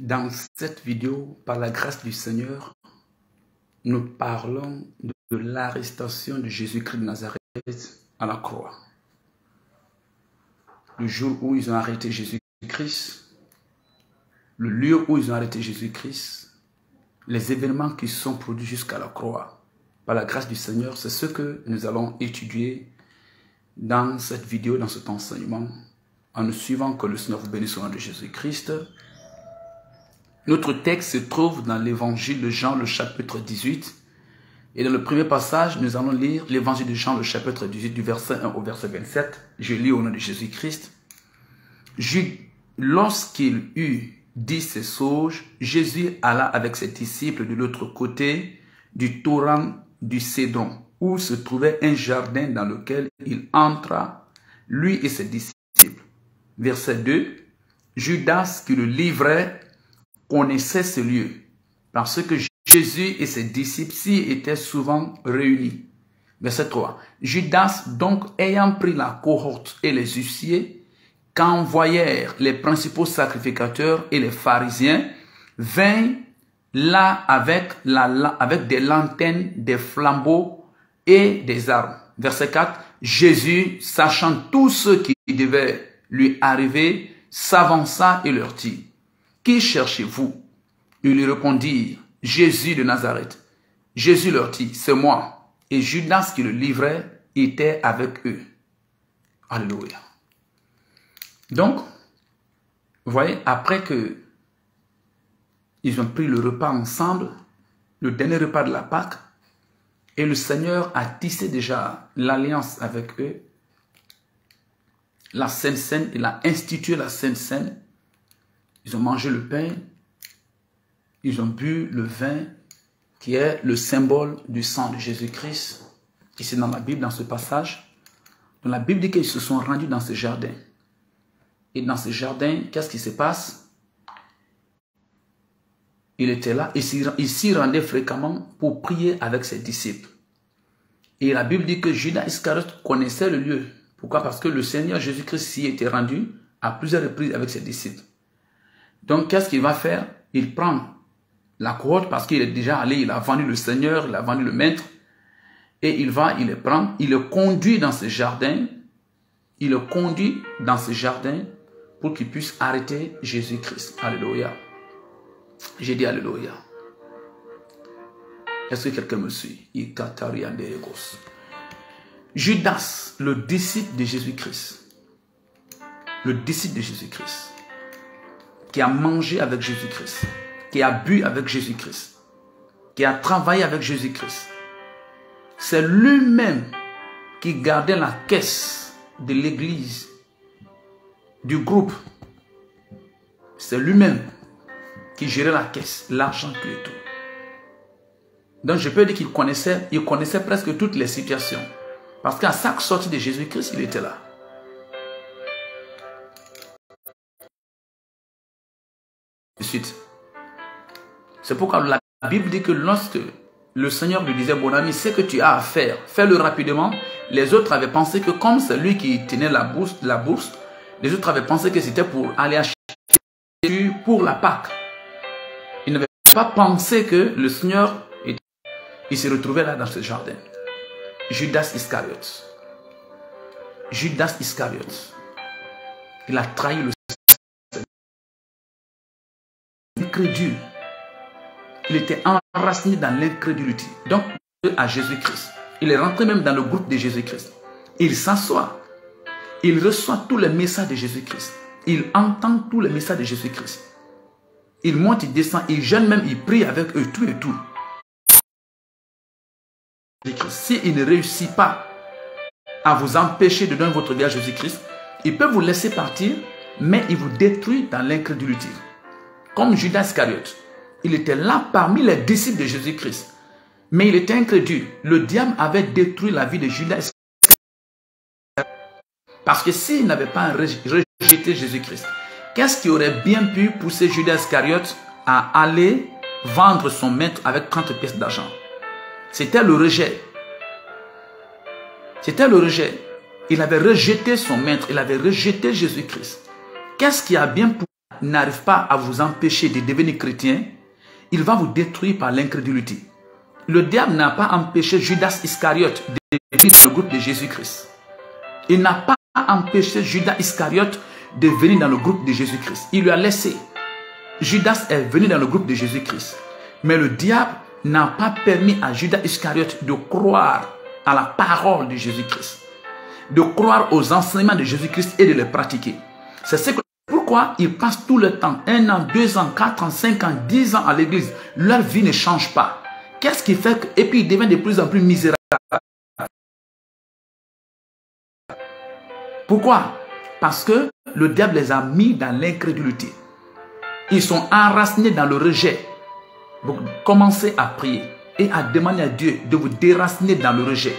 Dans cette vidéo, par la grâce du Seigneur, nous parlons de l'arrestation de Jésus-Christ de Nazareth à la croix. Le jour où ils ont arrêté Jésus-Christ, le lieu où ils ont arrêté Jésus-Christ, les événements qui sont produits jusqu'à la croix. Par la grâce du Seigneur, c'est ce que nous allons étudier dans cette vidéo, dans cet enseignement, en nous suivant. Que le Seigneur vous bénisse au nom de Jésus-Christ. Notre texte se trouve dans l'évangile de Jean, le chapitre 18. Et dans le premier passage, nous allons lire l'évangile de Jean, le chapitre 18, du verset 1 au verset 27. Je lis au nom de Jésus-Christ. Lorsqu'il eut dit ces choses, Jésus alla avec ses disciples de l'autre côté du torrent du Cédron, où se trouvait un jardin dans lequel il entra, lui et ses disciples. Verset 2. Judas, qui le livrait, connaissait ce lieu, parce que Jésus et ses disciples s'y étaient souvent réunis. Verset 3. Judas, donc, ayant pris la cohorte et les huissiers, qu'envoyèrent les principaux sacrificateurs et les pharisiens, vint là avec des lanternes, des flambeaux et des armes. Verset 4. Jésus, sachant tout ce qui devait lui arriver, s'avança et leur dit: qui cherchez-vous? Ils lui répondirent: Jésus de Nazareth. Jésus leur dit: c'est moi. Et Judas, qui le livrait, était avec eux. Alléluia. Donc, vous voyez, après que ils ont pris le repas ensemble, le dernier repas de la Pâque, et le Seigneur a tissé déjà l'alliance avec eux, la Sainte Seine, il a institué la Sainte Seine. Ils ont mangé le pain, ils ont bu le vin, qui est le symbole du sang de Jésus-Christ. Ici dans la Bible, dans ce passage, dans la Bible dit qu'ils se sont rendus dans ce jardin. Et dans ce jardin, qu'est-ce qui se passe? Il était là, il s'y rendait fréquemment pour prier avec ses disciples. Et la Bible dit que Judas Iscariote connaissait le lieu. Pourquoi? Parce que le Seigneur Jésus-Christ s'y était rendu à plusieurs reprises avec ses disciples. Donc, qu'est-ce qu'il va faire? Il prend la cohorte parce qu'il est déjà allé, il a vendu le Seigneur, il a vendu le Maître. Et il va, il le prend, il le conduit dans ce jardin. Il le conduit dans ce jardin pour qu'il puisse arrêter Jésus-Christ. Alléluia. J'ai dit Alléluia. Est-ce que quelqu'un me suit? Judas, le disciple de Jésus-Christ. Le disciple de Jésus-Christ. Qui a mangé avec Jésus-Christ, qui a bu avec Jésus-Christ, qui a travaillé avec Jésus-Christ. C'est lui-même qui gardait la caisse de l'église, du groupe. C'est lui-même qui gérait la caisse, l'argent et tout. Donc je peux dire qu'il connaissait presque toutes les situations. Parce qu'à chaque sortie de Jésus-Christ, il était là. Suite. C'est pourquoi la Bible dit que lorsque le Seigneur lui disait: mon ami, ce que tu as à faire, fais-le rapidement. Les autres avaient pensé que comme c'est lui qui tenait la bourse, les autres avaient pensé que c'était pour aller acheter pour la Pâque. Ils n'avaient pas pensé que le Seigneur il se retrouvait là dans ce jardin. Judas Iscariote. Judas Iscariote. Il a trahi le incrédule. Il était enraciné dans l'incrédulité. Donc, à Jésus-Christ. Il est rentré même dans le groupe de Jésus-Christ. Il s'assoit. Il reçoit tous les messages de Jésus-Christ. Il entend tous les messages de Jésus-Christ. Il monte, il descend, il jeûne même, il prie avec eux, tout et tout. S'il ne réussit pas à vous empêcher de donner votre vie à Jésus-Christ, il peut vous laisser partir, mais il vous détruit dans l'incrédulité. Comme Judas Iscariote, il était là parmi les disciples de Jésus-Christ. Mais il était incrédule. Le diable avait détruit la vie de Judas Iscariote. Parce que s'il n'avait pas rejeté Jésus-Christ, qu'est-ce qui aurait bien pu pousser Judas Iscariote à aller vendre son maître avec 30 pièces d'argent? C'était le rejet. C'était le rejet. Il avait rejeté son maître. Il avait rejeté Jésus-Christ. Qu'est-ce qui a bien poussé n'arrive pas à vous empêcher de devenir chrétien, il va vous détruire par l'incrédulité. Le diable n'a pas empêché Judas Iscariote de venir dans le groupe de Jésus-Christ. Il n'a pas empêché Judas Iscariote de venir dans le groupe de Jésus-Christ. Il lui a laissé. Judas est venu dans le groupe de Jésus-Christ. Mais le diable n'a pas permis à Judas Iscariote de croire à la parole de Jésus-Christ, de croire aux enseignements de Jésus-Christ et de les pratiquer. C'est pourquoi ils passent tout le temps, 1 an, 2 ans, 4 ans, 5 ans, 10 ans à l'église. Leur vie ne change pas. Qu'est-ce qui fait que... Et puis ils deviennent de plus en plus misérables. Pourquoi? Parce que le diable les a mis dans l'incrédulité. Ils sont enracinés dans le rejet. Donc, commencez à prier et à demander à Dieu de vous déraciner dans le rejet.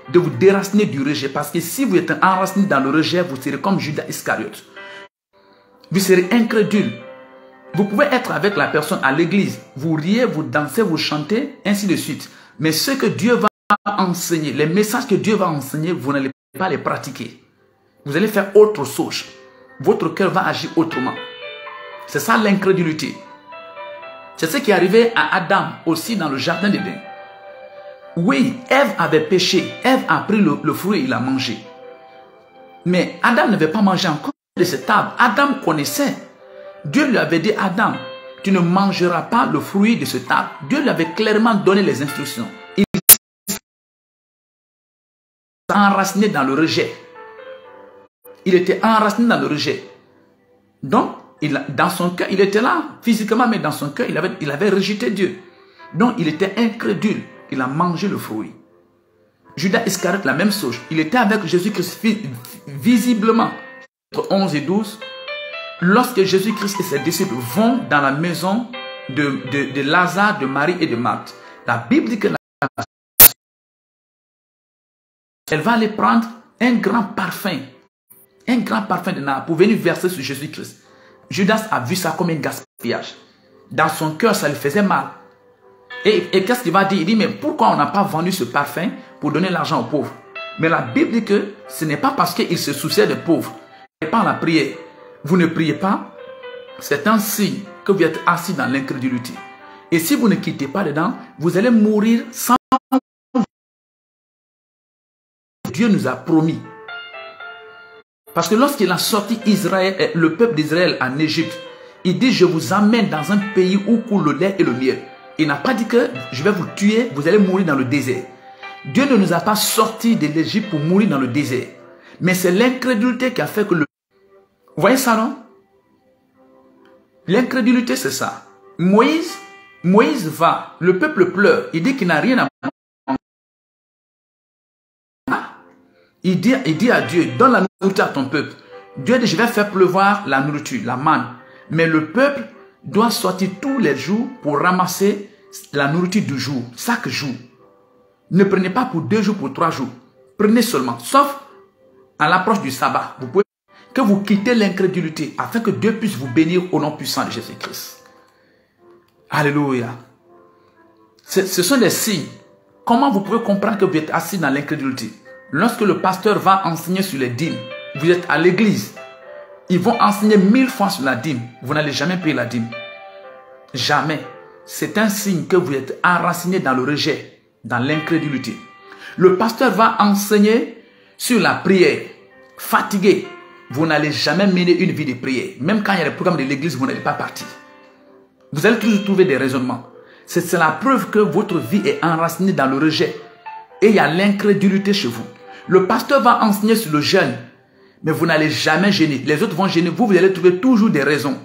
De vous déraciner du rejet. Parce que si vous êtes enraciné dans le rejet, vous serez comme Judas Iscariote. Vous serez incrédule. Vous pouvez être avec la personne à l'église. Vous riez, vous dansez, vous chantez, ainsi de suite. Mais ce que Dieu va enseigner, les messages que Dieu va enseigner, vous n'allez pas les pratiquer. Vous allez faire autre chose. Votre cœur va agir autrement. C'est ça l'incrédulité. C'est ce qui est arrivé à Adam aussi dans le jardin d'Éden. Oui, Ève avait péché. Ève a pris le fruit et il a mangé. Mais Adam ne veut pas manger encore de cet arbre. Adam connaissait. Dieu lui avait dit, Adam, tu ne mangeras pas le fruit de cet arbre. Dieu lui avait clairement donné les instructions. Il s'est enraciné dans le rejet. Il était enraciné dans le rejet. Donc, dans son cœur, il était là physiquement, mais dans son cœur, il avait rejeté Dieu. Donc, il était incrédule. Il a mangé le fruit. Judas Iscariote, la même chose. Il était avec Jésus-Christ visiblement. 11 et 12. Lorsque Jésus-Christ et ses disciples vont dans la maison de Lazare, de Marie et de Marthe, la Bible dit que elle va aller prendre un grand parfum de nard pour venir verser sur Jésus-Christ. Judas a vu ça comme un gaspillage. Dans son cœur, ça lui faisait mal. Et qu'est-ce qu'il va dire? Il dit, mais pourquoi on n'a pas vendu ce parfum pour donner l'argent aux pauvres? Mais la Bible dit que ce n'est pas parce qu'il se souciait des pauvres. Et pas la prière. Vous ne priez pas, c'est un signe que vous êtes assis dans l'incrédulité. Et si vous ne quittez pas dedans, vous allez mourir sans Dieu nous a promis. Parce que lorsqu'il a sorti Israël, le peuple d'Israël en Égypte, il dit, je vous amène dans un pays où coule le lait et le miel. Il n'a pas dit que je vais vous tuer, vous allez mourir dans le désert. Dieu ne nous a pas sortis de l'Égypte pour mourir dans le désert. Mais c'est l'incrédulité qui a fait que le... Vous voyez ça, non? L'incrédulité, c'est ça. Moïse va, le peuple pleure, il dit qu'il n'a rien à manger. Il dit à Dieu, donne la nourriture à ton peuple. Dieu dit, je vais faire pleuvoir la nourriture, la manne. Mais le peuple doit sortir tous les jours pour ramasser la nourriture du jour, chaque jour. Ne prenez pas pour 2 jours, pour 3 jours. Prenez seulement, sauf à l'approche du sabbat. Vous pouvez que vous quittez l'incrédulité afin que Dieu puisse vous bénir au nom puissant de Jésus-Christ. Alléluia. Ce sont des signes. Comment vous pouvez comprendre que vous êtes assis dans l'incrédulité? Lorsque le pasteur va enseigner sur les dîmes, vous êtes à l'église, ils vont enseigner 1000 fois sur la dîme. Vous n'allez jamais payer la dîme. Jamais. C'est un signe que vous êtes enraciné dans le rejet, dans l'incrédulité. Le pasteur va enseigner sur la prière. Fatigué. Vous n'allez jamais mener une vie de prière. Même quand il y a des programmes de l'église, vous n'allez pas partir. Vous allez toujours trouver des raisonnements. C'est la preuve que votre vie est enracinée dans le rejet. Et il y a l'incrédulité chez vous. Le pasteur va enseigner sur le jeûne. Mais vous n'allez jamais jeûner. Les autres vont jeûner. Vous allez trouver toujours des raisons.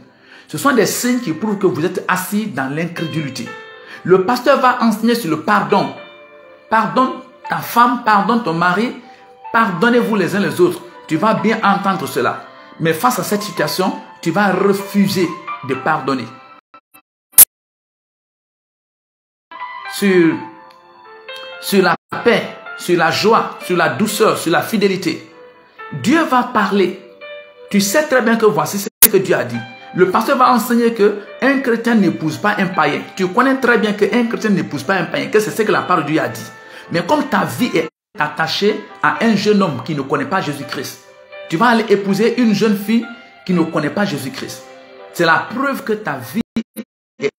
Ce sont des signes qui prouvent que vous êtes assis dans l'incrédulité. Le pasteur va enseigner sur le pardon. Pardonne ta femme, pardonne ton mari. Pardonnez-vous les uns les autres. Tu vas bien entendre cela. Mais face à cette situation, tu vas refuser de pardonner. Sur la paix, sur la joie, sur la douceur, sur la fidélité. Dieu va parler. Tu sais très bien que voici ce que Dieu a dit. Le pasteur va enseigner qu'un chrétien n'épouse pas un païen. Tu connais très bien qu'un chrétien n'épouse pas un païen, que c'est ce que la parole de Dieu a dit. Mais comme ta vie est attachée à un jeune homme qui ne connaît pas Jésus-Christ, tu vas aller épouser une jeune fille qui ne connaît pas Jésus-Christ. C'est la preuve que ta vie est...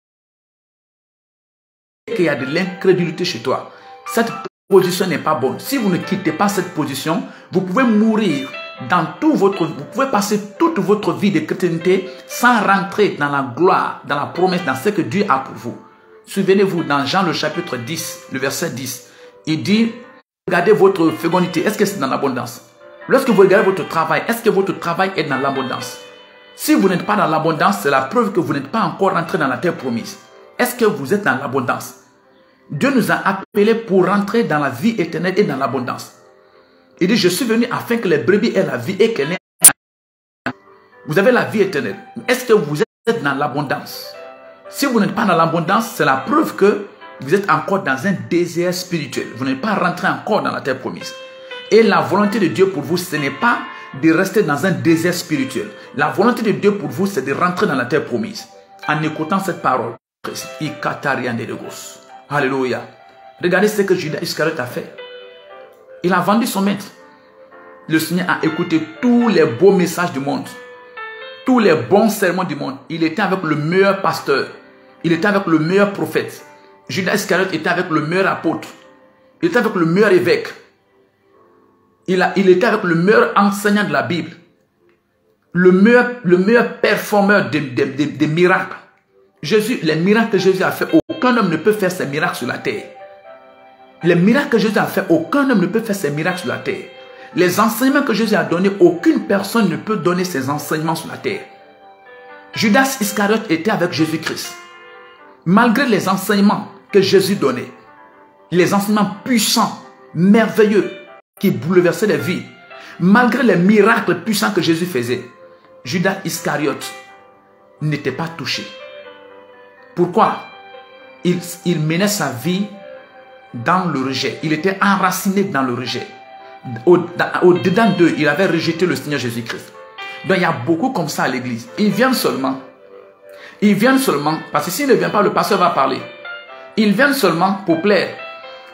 qu'il y a de l'incrédulité chez toi. Cette position n'est pas bonne. Si vous ne quittez pas cette position, vous pouvez mourir dans tout votre... Vous pouvez passer toute votre vie de chrétienté sans rentrer dans la gloire, dans la promesse, dans ce que Dieu a pour vous. Souvenez-vous, dans Jean le chapitre 10, le verset 10, il dit, regardez votre fécondité, est-ce que c'est dans l'abondance? Lorsque vous regardez votre travail, est-ce que votre travail est dans l'abondance? Si vous n'êtes pas dans l'abondance, c'est la preuve que vous n'êtes pas encore rentré dans la terre promise. Est-ce que vous êtes dans l'abondance? Dieu nous a appelés pour rentrer dans la vie éternelle et dans l'abondance. Il dit, je suis venu afin que les brebis aient la vie et qu'elles n'aient pas. Vous avez la vie éternelle. Est-ce que vous êtes dans l'abondance? Si vous n'êtes pas dans l'abondance, c'est la preuve que vous êtes encore dans un désert spirituel. Vous n'êtes pas rentré encore dans la terre promise. Et la volonté de Dieu pour vous, ce n'est pas de rester dans un désert spirituel. La volonté de Dieu pour vous, c'est de rentrer dans la terre promise. En écoutant cette parole. Alléluia. Regardez ce que Judas Iscariote a fait. Il a vendu son maître. Le Seigneur a écouté tous les beaux messages du monde. Tous les bons sermons du monde. Il était avec le meilleur pasteur. Il était avec le meilleur prophète. Judas Iscariote était avec le meilleur apôtre. Il était avec le meilleur évêque. Il était avec le meilleur enseignant de la Bible. Le meilleur performeur des miracles. Jésus, les miracles que Jésus a fait, aucun homme ne peut faire ces miracles sur la terre. Les miracles que Jésus a fait, aucun homme ne peut faire ces miracles sur la terre. Les enseignements que Jésus a donnés, aucune personne ne peut donner ces enseignements sur la terre. Judas Iscariote était avec Jésus-Christ. Malgré les enseignements que Jésus donnait, les enseignements puissants, merveilleux, qui bouleversaient les vies, malgré les miracles puissants que Jésus faisait, Judas Iscariote n'était pas touché. Pourquoi? Il menait sa vie dans le rejet. Il était enraciné dans le rejet. Au-dedans d'eux, il avait rejeté le Seigneur Jésus-Christ. Donc il y a beaucoup comme ça à l'église. Ils viennent seulement. Parce que s'ils ne viennent pas, le pasteur va parler. Ils viennent seulement pour plaire.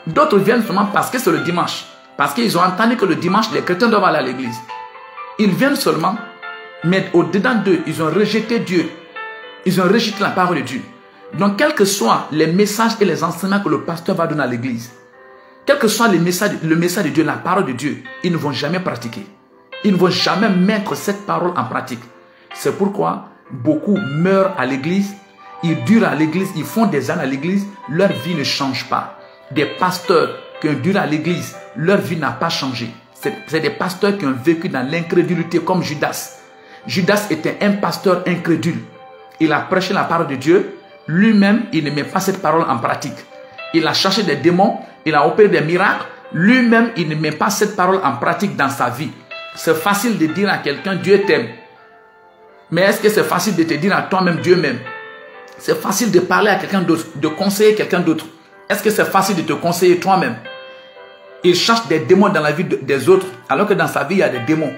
D'autres viennent seulement parce que c'est le dimanche. Parce qu'ils ont entendu que le dimanche, les chrétiens doivent aller à l'église. Ils viennent seulement, mais au-dedans d'eux, ils ont rejeté Dieu. Ils ont rejeté la parole de Dieu. Donc, quels que soient les messages et les enseignements que le pasteur va donner à l'église, quel que soit le message de Dieu, la parole de Dieu, ils ne vont jamais pratiquer. Ils ne vont jamais mettre cette parole en pratique. C'est pourquoi beaucoup meurent à l'église, ils durent à l'église, ils font des années à l'église, leur vie ne change pas. Des pasteurs qui ont duré à l'église, leur vie n'a pas changé. C'est des pasteurs qui ont vécu dans l'incrédulité comme Judas. Judas était un pasteur incrédule. Il a prêché la parole de Dieu. Lui-même, il ne met pas cette parole en pratique. Il a cherché des démons, il a opéré des miracles. Lui-même, il ne met pas cette parole en pratique dans sa vie. C'est facile de dire à quelqu'un, Dieu t'aime. Mais est-ce que c'est facile de te dire à toi-même, Dieu m'aime? C'est facile de parler à quelqu'un d'autre, de conseiller quelqu'un d'autre. Est-ce que c'est facile de te conseiller toi-même? Il cherche des démons dans la vie des autres, alors que dans sa vie, il y a des démons.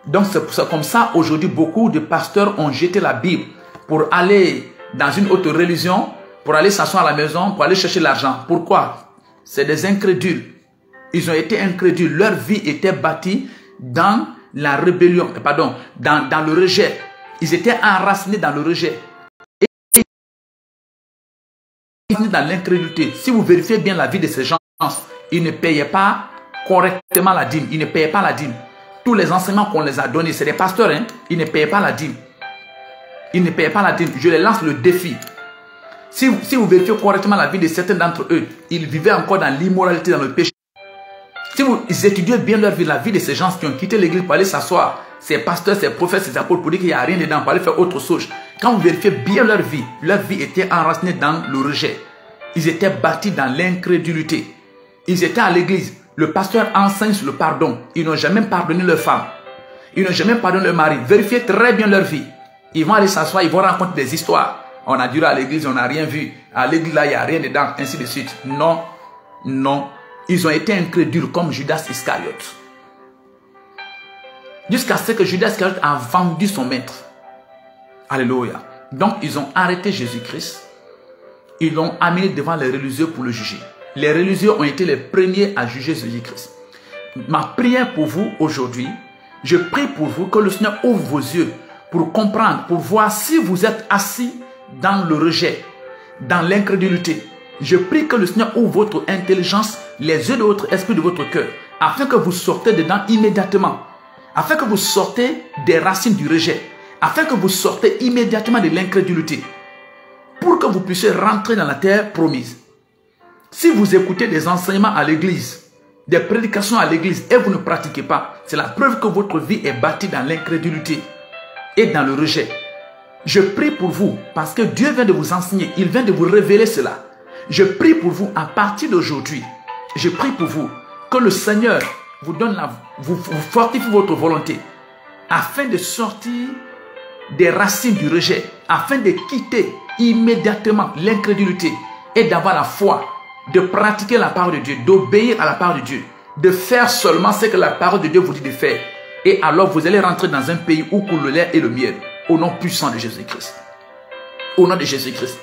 Donc c'est comme ça, aujourd'hui, beaucoup de pasteurs ont jeté la Bible pour aller dans une autre religion, pour aller s'asseoir à la maison, pour aller chercher l'argent. Pourquoi? C'est des incrédules. Ils ont été incrédules. Leur vie était bâtie dans la rébellion, dans le rejet. Ils étaient enracinés dans le rejet. Et dans l'incrédulité. Si vous vérifiez bien la vie de ces gens, ils ne payaient pas correctement la dîme. Ils ne payaient pas la dîme. Tous les enseignements qu'on les a donnés, c'est des pasteurs, hein? Ils ne payaient pas la dîme. Ils ne payaient pas la dîme. Je les lance le défi. Si vous vérifiez correctement la vie de certains d'entre eux, ils vivaient encore dans l'immoralité, dans le péché. Si vous étudiez bien leur vie, la vie de ces gens qui ont quitté l'église pour aller s'asseoir, ces pasteurs, ces prophètes, ces apôtres, pour dire qu'il n'y a rien dedans, pour aller faire autre chose. Quand vous vérifiez bien leur vie était enracinée dans le rejet. Ils étaient bâtis dans l'incrédulité. Ils étaient à l'église. Le pasteur enseigne sur le pardon. Ils n'ont jamais pardonné leur femme. Ils n'ont jamais pardonné leur mari. Vérifiez très bien leur vie. Ils vont aller s'asseoir, ils vont raconter des histoires. On a duré à l'église, on n'a rien vu. À l'église, là, il n'y a rien dedans, ainsi de suite. Non, non. Ils ont été incrédules comme Judas Iscariote. Jusqu'à ce que Judas Iscariote a vendu son maître. Alléluia. Donc, ils ont arrêté Jésus-Christ. Ils l'ont amené devant les religieux pour le juger. Les religieux ont été les premiers à juger Jésus-Christ. Ma prière pour vous aujourd'hui, je prie pour vous que le Seigneur ouvre vos yeux pour comprendre, pour voir si vous êtes assis dans le rejet, dans l'incrédulité. Je prie que le Seigneur ouvre votre intelligence, les yeux de votre esprit, de votre cœur, afin que vous sortez dedans immédiatement, afin que vous sortez des racines du rejet, afin que vous sortez immédiatement de l'incrédulité, pour que vous puissiez rentrer dans la terre promise. Si vous écoutez des enseignements à l'église, des prédications à l'église et vous ne pratiquez pas, c'est la preuve que votre vie est bâtie dans l'incrédulité et dans le rejet. Je prie pour vous parce que Dieu vient de vous enseigner, il vient de vous révéler cela. Je prie pour vous à partir d'aujourd'hui. Je prie pour vous que le Seigneur vous donne vous fortifie votre volonté afin de sortir des racines du rejet, afin de quitter immédiatement l'incrédulité et d'avoir la foi, de pratiquer la parole de Dieu, d'obéir à la parole de Dieu, de faire seulement ce que la parole de Dieu vous dit de faire. Et alors vous allez rentrer dans un pays où coule le lait et le miel, au nom puissant de Jésus-Christ. Au nom de Jésus-Christ.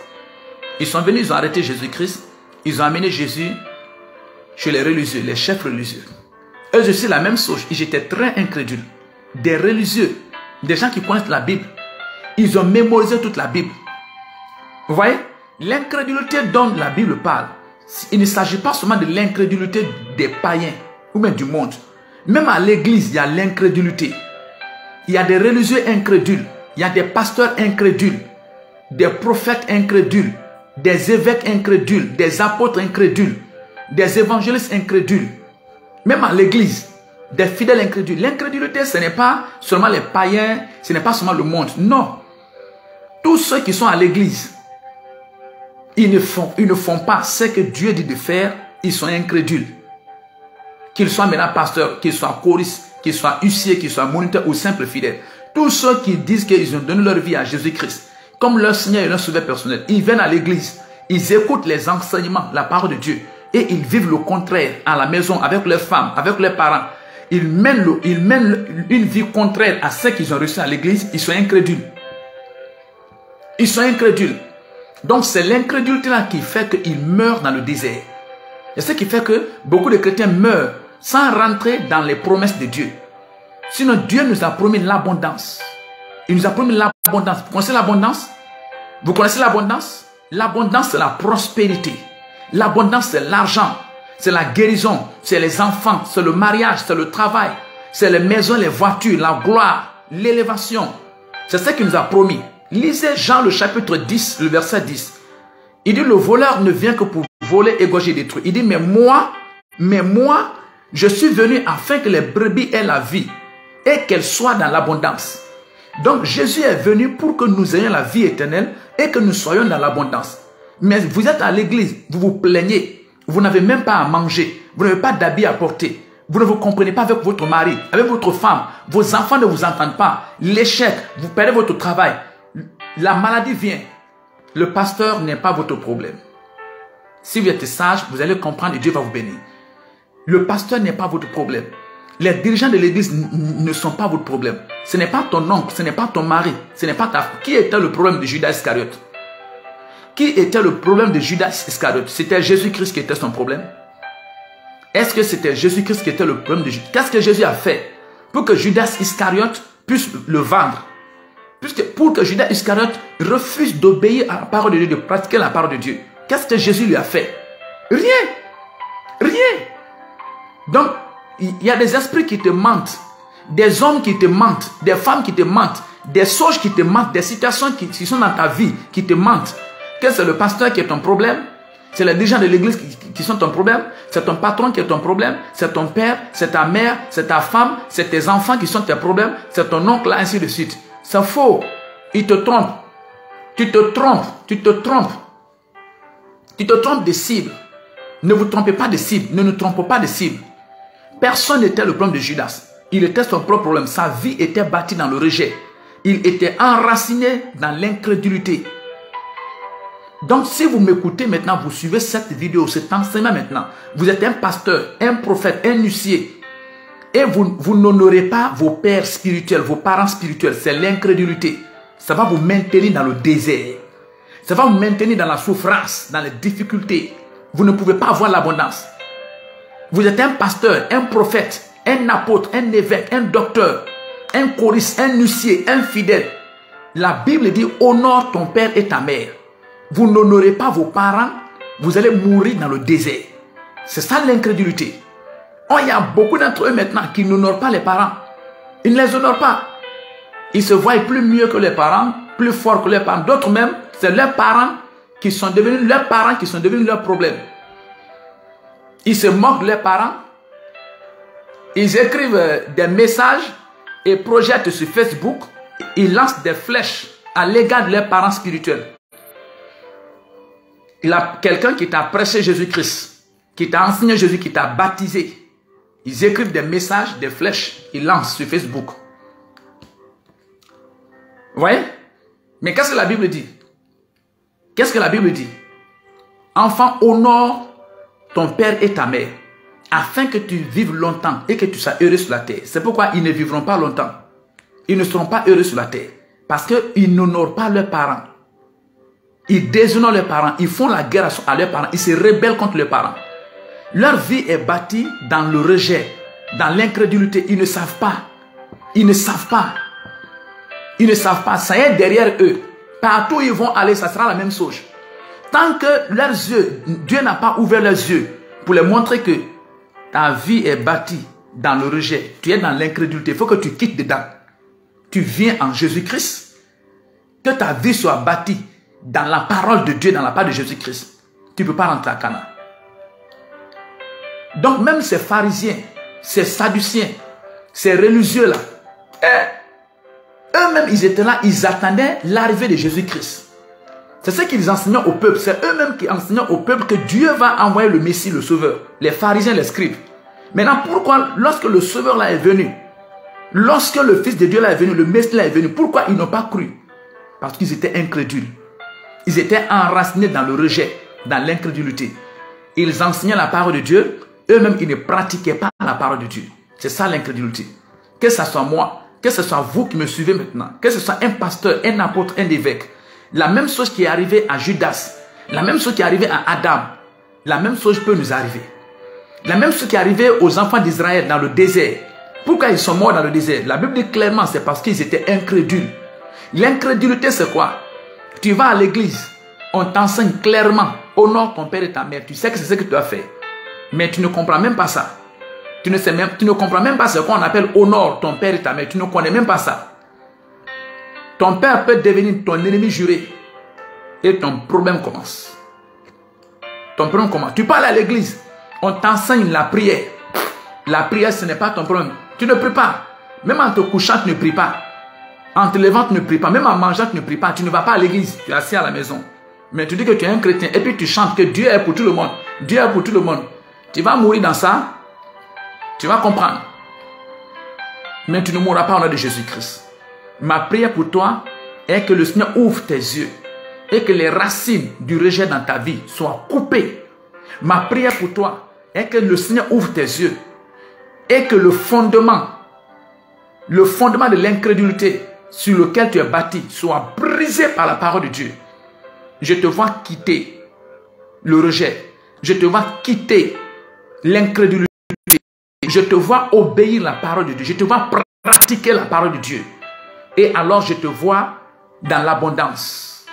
Ils sont venus, ils ont arrêté Jésus-Christ, ils ont amené Jésus chez les religieux, les chefs religieux. Eux aussi la même chose, ils étaient très incrédules. Des religieux, des gens qui connaissent la Bible, ils ont mémorisé toute la Bible. Vous voyez, l'incrédulité dont la Bible parle, il ne s'agit pas seulement de l'incrédulité des païens ou même du monde. Même à l'église, il y a l'incrédulité. Il y a des religieux incrédules, il y a des pasteurs incrédules, des prophètes incrédules, des évêques incrédules, des apôtres incrédules, des évangélistes incrédules. Même à l'église, des fidèles incrédules. L'incrédulité, ce n'est pas seulement les païens, ce n'est pas seulement le monde. Non. Tous ceux qui sont à l'église, ils ne font pas ce que Dieu dit de faire, ils sont incrédules. Qu'ils soient maintenant pasteurs, qu'ils soient choristes, qu'ils soient huissiers, qu'ils soient moniteurs ou simples fidèles. Tous ceux qui disent qu'ils ont donné leur vie à Jésus-Christ, comme leur Seigneur et leur Sauveur personnel, ils viennent à l'église, ils écoutent les enseignements, la parole de Dieu, et ils vivent le contraire à la maison, avec leurs femmes, avec leurs parents. Ils mènent une vie contraire à ce qu'ils ont reçu à l'église, ils sont incrédules. Ils sont incrédules. Donc c'est l'incrédulité là qui fait qu'ils meurent dans le désert. C'est ce qui fait que beaucoup de chrétiens meurent sans rentrer dans les promesses de Dieu. Sinon Dieu nous a promis l'abondance. Il nous a promis l'abondance. Vous connaissez l'abondance? Vous connaissez l'abondance? L'abondance c'est la prospérité. L'abondance c'est l'argent. C'est la guérison. C'est les enfants. C'est le mariage. C'est le travail. C'est les maisons, les voitures, la gloire, l'élévation. C'est ce qu'il nous a promis. Lisez Jean le chapitre 10, le verset 10. Il dit, le voleur ne vient que pour voler, égorger, détruire. Il dit, mais moi, je suis venu afin que les brebis aient la vie et qu'elles soient dans l'abondance. Donc, Jésus est venu pour que nous ayons la vie éternelle et que nous soyons dans l'abondance. Mais vous êtes à l'église, vous vous plaignez, vous n'avez même pas à manger, vous n'avez pas d'habits à porter. Vous ne vous comprenez pas avec votre mari, avec votre femme. Vos enfants ne vous entendent pas. L'échec, vous perdez votre travail. La maladie vient. Le pasteur n'est pas votre problème. Si vous êtes sage, vous allez comprendre et Dieu va vous bénir. Le pasteur n'est pas votre problème. Les dirigeants de l'église ne sont pas votre problème. Ce n'est pas ton oncle, ce n'est pas ton mari, ce n'est pas ta femme. Qui était le problème de Judas Iscariote? Qui était le problème de Judas Iscariote? C'était Jésus-Christ qui était son problème? Est-ce que c'était Jésus-Christ qui était le problème de Judas? Qu'est-ce que Jésus a fait pour que Judas Iscariote puisse le vendre? Pour que Judas Iscariote refuse d'obéir à la parole de Dieu, de pratiquer la parole de Dieu. Qu'est-ce que Jésus lui a fait? Rien. Rien. Donc, il y a des esprits qui te mentent, des hommes qui te mentent, des femmes qui te mentent, des sauges qui te mentent, des situations qui sont dans ta vie qui te mentent. Que c'est le pasteur qui est ton problème? C'est les dirigeants de l'église qui sont ton problème? C'est ton patron qui est ton problème? C'est ton père? C'est ta mère? C'est ta femme? C'est tes enfants qui sont tes problèmes? C'est ton oncle, ainsi de suite. C'est faux. Il te trompe. Tu te trompes. Tu te trompes. Tu te trompes de cible. Ne vous trompez pas de cible. Ne nous trompons pas de cible. Personne n'était le problème de Judas. Il était son propre problème. Sa vie était bâtie dans le rejet. Il était enraciné dans l'incrédulité. Donc si vous m'écoutez maintenant, vous suivez cette vidéo, cet enseignement maintenant. Vous êtes un pasteur, un prophète, un huissier. Et vous n'honorez pas vos pères spirituels, vos parents spirituels. C'est l'incrédulité. Ça va vous maintenir dans le désert. Ça va vous maintenir dans la souffrance, dans les difficultés. Vous ne pouvez pas avoir l'abondance. Vous êtes un pasteur, un prophète, un apôtre, un évêque, un docteur, un choriste, un huissier, un fidèle. La Bible dit, honore ton père et ta mère. Vous n'honorez pas vos parents, vous allez mourir dans le désert. C'est ça l'incrédulité. Oh, il y a beaucoup d'entre eux maintenant qui n'honorent pas les parents. Ils ne les honorent pas. Ils se voient plus mieux que les parents, plus forts que les parents. D'autres même, c'est leurs parents qui sont devenus leurs problèmes. Ils se moquent de leurs parents. Ils écrivent des messages et projettent sur Facebook. Ils lancent des flèches à l'égard de leurs parents spirituels. Il y a quelqu'un qui t'a prêché Jésus-Christ, qui t'a enseigné Jésus, qui t'a baptisé. Ils écrivent des messages, des flèches, ils lancent sur Facebook. Vous voyez? Mais qu'est-ce que la Bible dit? Qu'est-ce que la Bible dit? Enfant, honore ton père et ta mère, afin que tu vives longtemps et que tu sois heureux sur la terre. C'est pourquoi ils ne vivront pas longtemps. Ils ne seront pas heureux sur la terre. Parce qu'ils n'honorent pas leurs parents. Ils déshonorent leurs parents. Ils font la guerre à leurs parents. Ils se rebellent contre leurs parents. Leur vie est bâtie dans le rejet, dans l'incrédulité. Ils ne savent pas. Ils ne savent pas. Ils ne savent pas. Ça y est derrière eux. Partout où ils vont aller, ça sera la même chose. Tant que leurs yeux, Dieu n'a pas ouvert leurs yeux pour leur montrer que ta vie est bâtie dans le rejet. Tu es dans l'incrédulité. Il faut que tu quittes dedans. Tu viens en Jésus-Christ. Que ta vie soit bâtie dans la parole de Dieu, dans la parole de Jésus-Christ. Tu ne peux pas rentrer à Canaan. Donc même ces pharisiens, ces sadduciens, ces religieux-là, eux-mêmes ils étaient là, ils attendaient l'arrivée de Jésus-Christ. C'est ce qu'ils enseignaient au peuple. C'est eux-mêmes qui enseignaient au peuple que Dieu va envoyer le Messie, le Sauveur. Les pharisiens, les scribes. Maintenant, pourquoi lorsque le Sauveur là est venu, lorsque le Fils de Dieu là est venu, le Messie là est venu, pourquoi ils n'ont pas cru? Parce qu'ils étaient incrédules. Ils étaient enracinés dans le rejet, dans l'incrédulité. Ils enseignaient la parole de Dieu, eux-mêmes ils ne pratiquaient pas la parole de Dieu. C'est ça l'incrédulité. Que ce soit moi, que ce soit vous qui me suivez maintenant, que ce soit un pasteur, un apôtre, un évêque, la même chose qui est arrivée à Judas, la même chose qui est arrivée à Adam, la même chose peut nous arriver. La même chose qui est arrivée aux enfants d'Israël dans le désert. Pourquoi ils sont morts dans le désert? La Bible dit clairement, c'est parce qu'ils étaient incrédules. L'incrédulité, c'est quoi? Tu vas à l'église, on t'enseigne clairement, honore ton père et ta mère. Tu sais que c'est ce que tu as fait. Mais tu ne comprends même pas ça. Tu ne comprends même pas ce qu'on appelle honore ton père et ta mère. Tu ne connais même pas ça. Ton père peut devenir ton ennemi juré. Et ton problème commence. Ton problème commence. Tu parles à l'église, on t'enseigne la prière. La prière, ce n'est pas ton problème. Tu ne pries pas. Même en te couchant, tu ne pries pas. En te levant, tu ne pries pas. Même en mangeant, tu ne pries pas. Tu ne vas pas à l'église. Tu es assis à la maison. Mais tu dis que tu es un chrétien. Et puis tu chantes que Dieu est pour tout le monde. Dieu est pour tout le monde. Tu vas mourir dans ça. Tu vas comprendre. Mais tu ne mourras pas au nom de Jésus-Christ. Ma prière pour toi est que le Seigneur ouvre tes yeux. Et que les racines du rejet dans ta vie soient coupées. Ma prière pour toi est que le Seigneur ouvre tes yeux. Et que le fondement de l'incrédulité sur lequel tu es bâti soit brisé par la parole de Dieu. Je te vois quitter le rejet. Je te vois quitter l'incrédulité. Je te vois obéir la parole de Dieu. Je te vois pratiquer la parole de Dieu. Et alors je te vois dans l'abondance.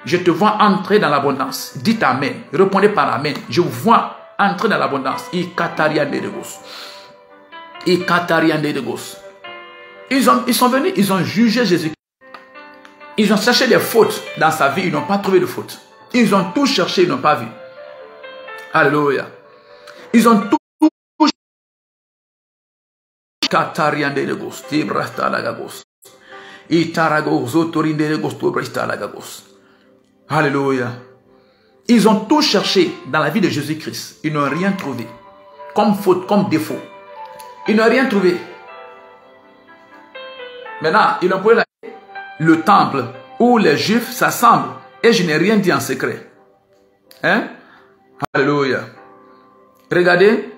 Je te vois entrer dans l'abondance. Dites Amen. Répondez par Amen. Je vous vois entrer dans l'abondance. Ils sont venus, ils ont jugé Jésus. Ils ont cherché des fautes dans sa vie, ils n'ont pas trouvé de fautes. Ils ont tout cherché, ils n'ont pas vu. Alléluia. Ils ont tout Alléluia. Ils ont tout cherché dans la vie de Jésus-Christ. Ils n'ont rien trouvé. Comme faute, comme défaut. Ils n'ont rien trouvé. Maintenant, ils ont pris le temple où les Juifs s'assemblent. Et je n'ai rien dit en secret. Hein? Alléluia. Regardez.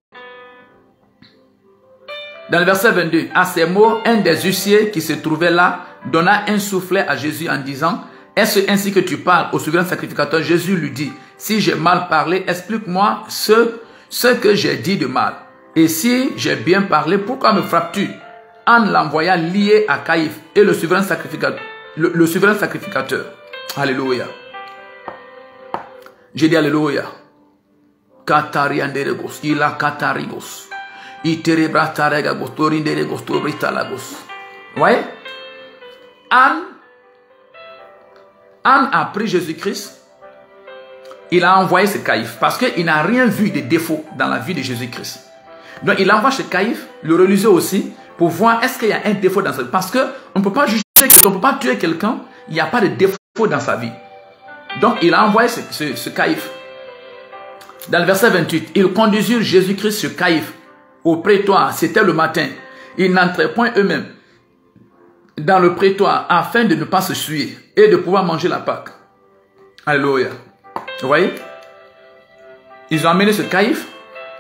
Dans le verset 22, à ces mots, un des huissiers qui se trouvait là donna un soufflet à Jésus en disant, est-ce ainsi que tu parles au souverain sacrificateur? Jésus lui dit, si j'ai mal parlé, explique-moi ce que j'ai dit de mal. Et si j'ai bien parlé, pourquoi me frappes-tu? En l'envoyant lié à Caïphe et le souverain sacrificateur. le souverain sacrificateur. Alléluia. J'ai dit Alléluia. Katarianderegos, ila katarigos. Iterebrataregos, torinderegos, tobritalagos. Vous voyez? Anne a pris Jésus-Christ. Il a envoyé ce Caïphe parce qu'il n'a rien vu de défaut dans la vie de Jésus-Christ. Donc il envoie chez Caïphe, le religieux aussi, pour voir est-ce qu'il y a un défaut dans sa vie. Parce qu'on ne peut pas juger, on ne peut pas tuer quelqu'un, il n'y a pas de défaut dans sa vie. Donc il a envoyé ce Caïphe. Dans le verset 28, ils conduisirent Jésus-Christ chez Caïphe au prétoire, c'était le matin. Ils n'entraient point eux-mêmes dans le prétoire afin de ne pas se suer et de pouvoir manger la Pâque. Alléluia. Vous voyez? Ils ont amené ce Caïphe,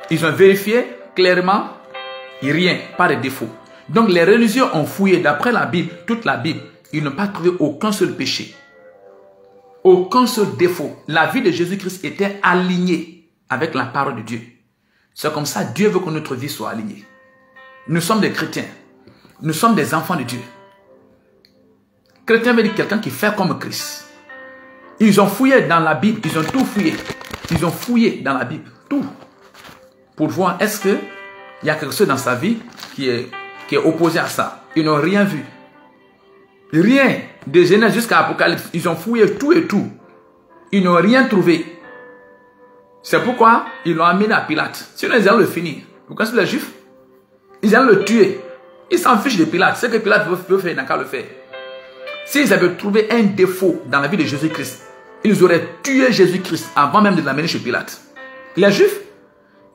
ils ont vérifié clairement, rien, pas de défaut. Donc les religieux ont fouillé d'après la Bible, toute la Bible, ils n'ont pas trouvé aucun seul péché. Aucun seul défaut. La vie de Jésus-Christ était alignée avec la parole de Dieu. C'est comme ça, Dieu veut que notre vie soit alignée. Nous sommes des chrétiens. Nous sommes des enfants de Dieu. Chrétien veut dire quelqu'un qui fait comme Christ. Ils ont fouillé dans la Bible, ils ont tout fouillé. Ils ont fouillé dans la Bible, tout. Pour voir est-ce qu'il y a quelque chose dans sa vie qui est opposé à ça. Ils n'ont rien vu. Rien. De Genèse jusqu'à Apocalypse, ils ont fouillé tout et tout. Ils n'ont rien trouvé. C'est pourquoi ils l'ont amené à Pilate. Sinon, ils allaient le finir. Vous connaissez les Juifs? Ils allaient le tuer. Ils s'en fichent de Pilate. Ce que Pilate veut faire, il n'a qu'à le faire. S'ils avaient trouvé un défaut dans la vie de Jésus-Christ, ils auraient tué Jésus-Christ avant même de l'amener chez Pilate. Les Juifs,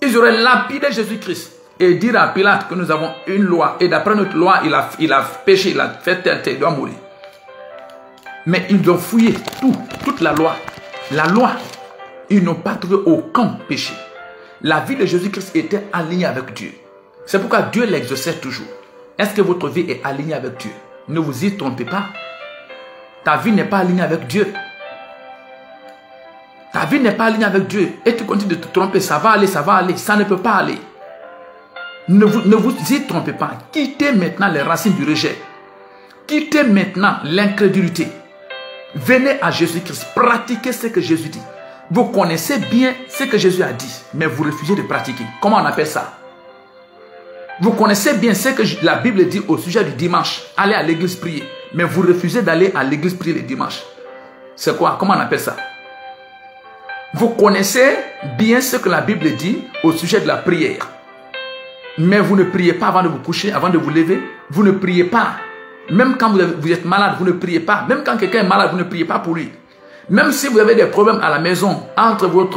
ils auraient lapidé Jésus-Christ et dire à Pilate que nous avons une loi. Et d'après notre loi, il a péché, il a fait tel, il doit mourir. Mais ils ont fouillé toute la loi. La loi, ils n'ont pas trouvé aucun péché. La vie de Jésus-Christ était alignée avec Dieu. C'est pourquoi Dieu l'exauçait toujours. Est-ce que votre vie est alignée avec Dieu? Ne vous y trompez pas. Ta vie n'est pas alignée avec Dieu. Ta vie n'est pas alignée avec Dieu. Et tu continues de te tromper. Ça va aller, ça va aller. Ça ne peut pas aller. Ne vous y trompez pas. Quittez maintenant les racines du rejet. Quittez maintenant l'incrédulité. Venez à Jésus-Christ. Pratiquez ce que Jésus dit. Vous connaissez bien ce que Jésus a dit, mais vous refusez de pratiquer. Comment on appelle ça? Vous connaissez bien ce que la Bible dit au sujet du dimanche. Allez à l'église prier. Mais vous refusez d'aller à l'église prier le dimanche. C'est quoi? Comment on appelle ça? Vous connaissez bien ce que la Bible dit au sujet de la prière. Mais vous ne priez pas avant de vous coucher, avant de vous lever. Vous ne priez pas. Même quand vous êtes malade, vous ne priez pas. Même quand quelqu'un est malade, vous ne priez pas pour lui. Même si vous avez des problèmes à la maison, entre vous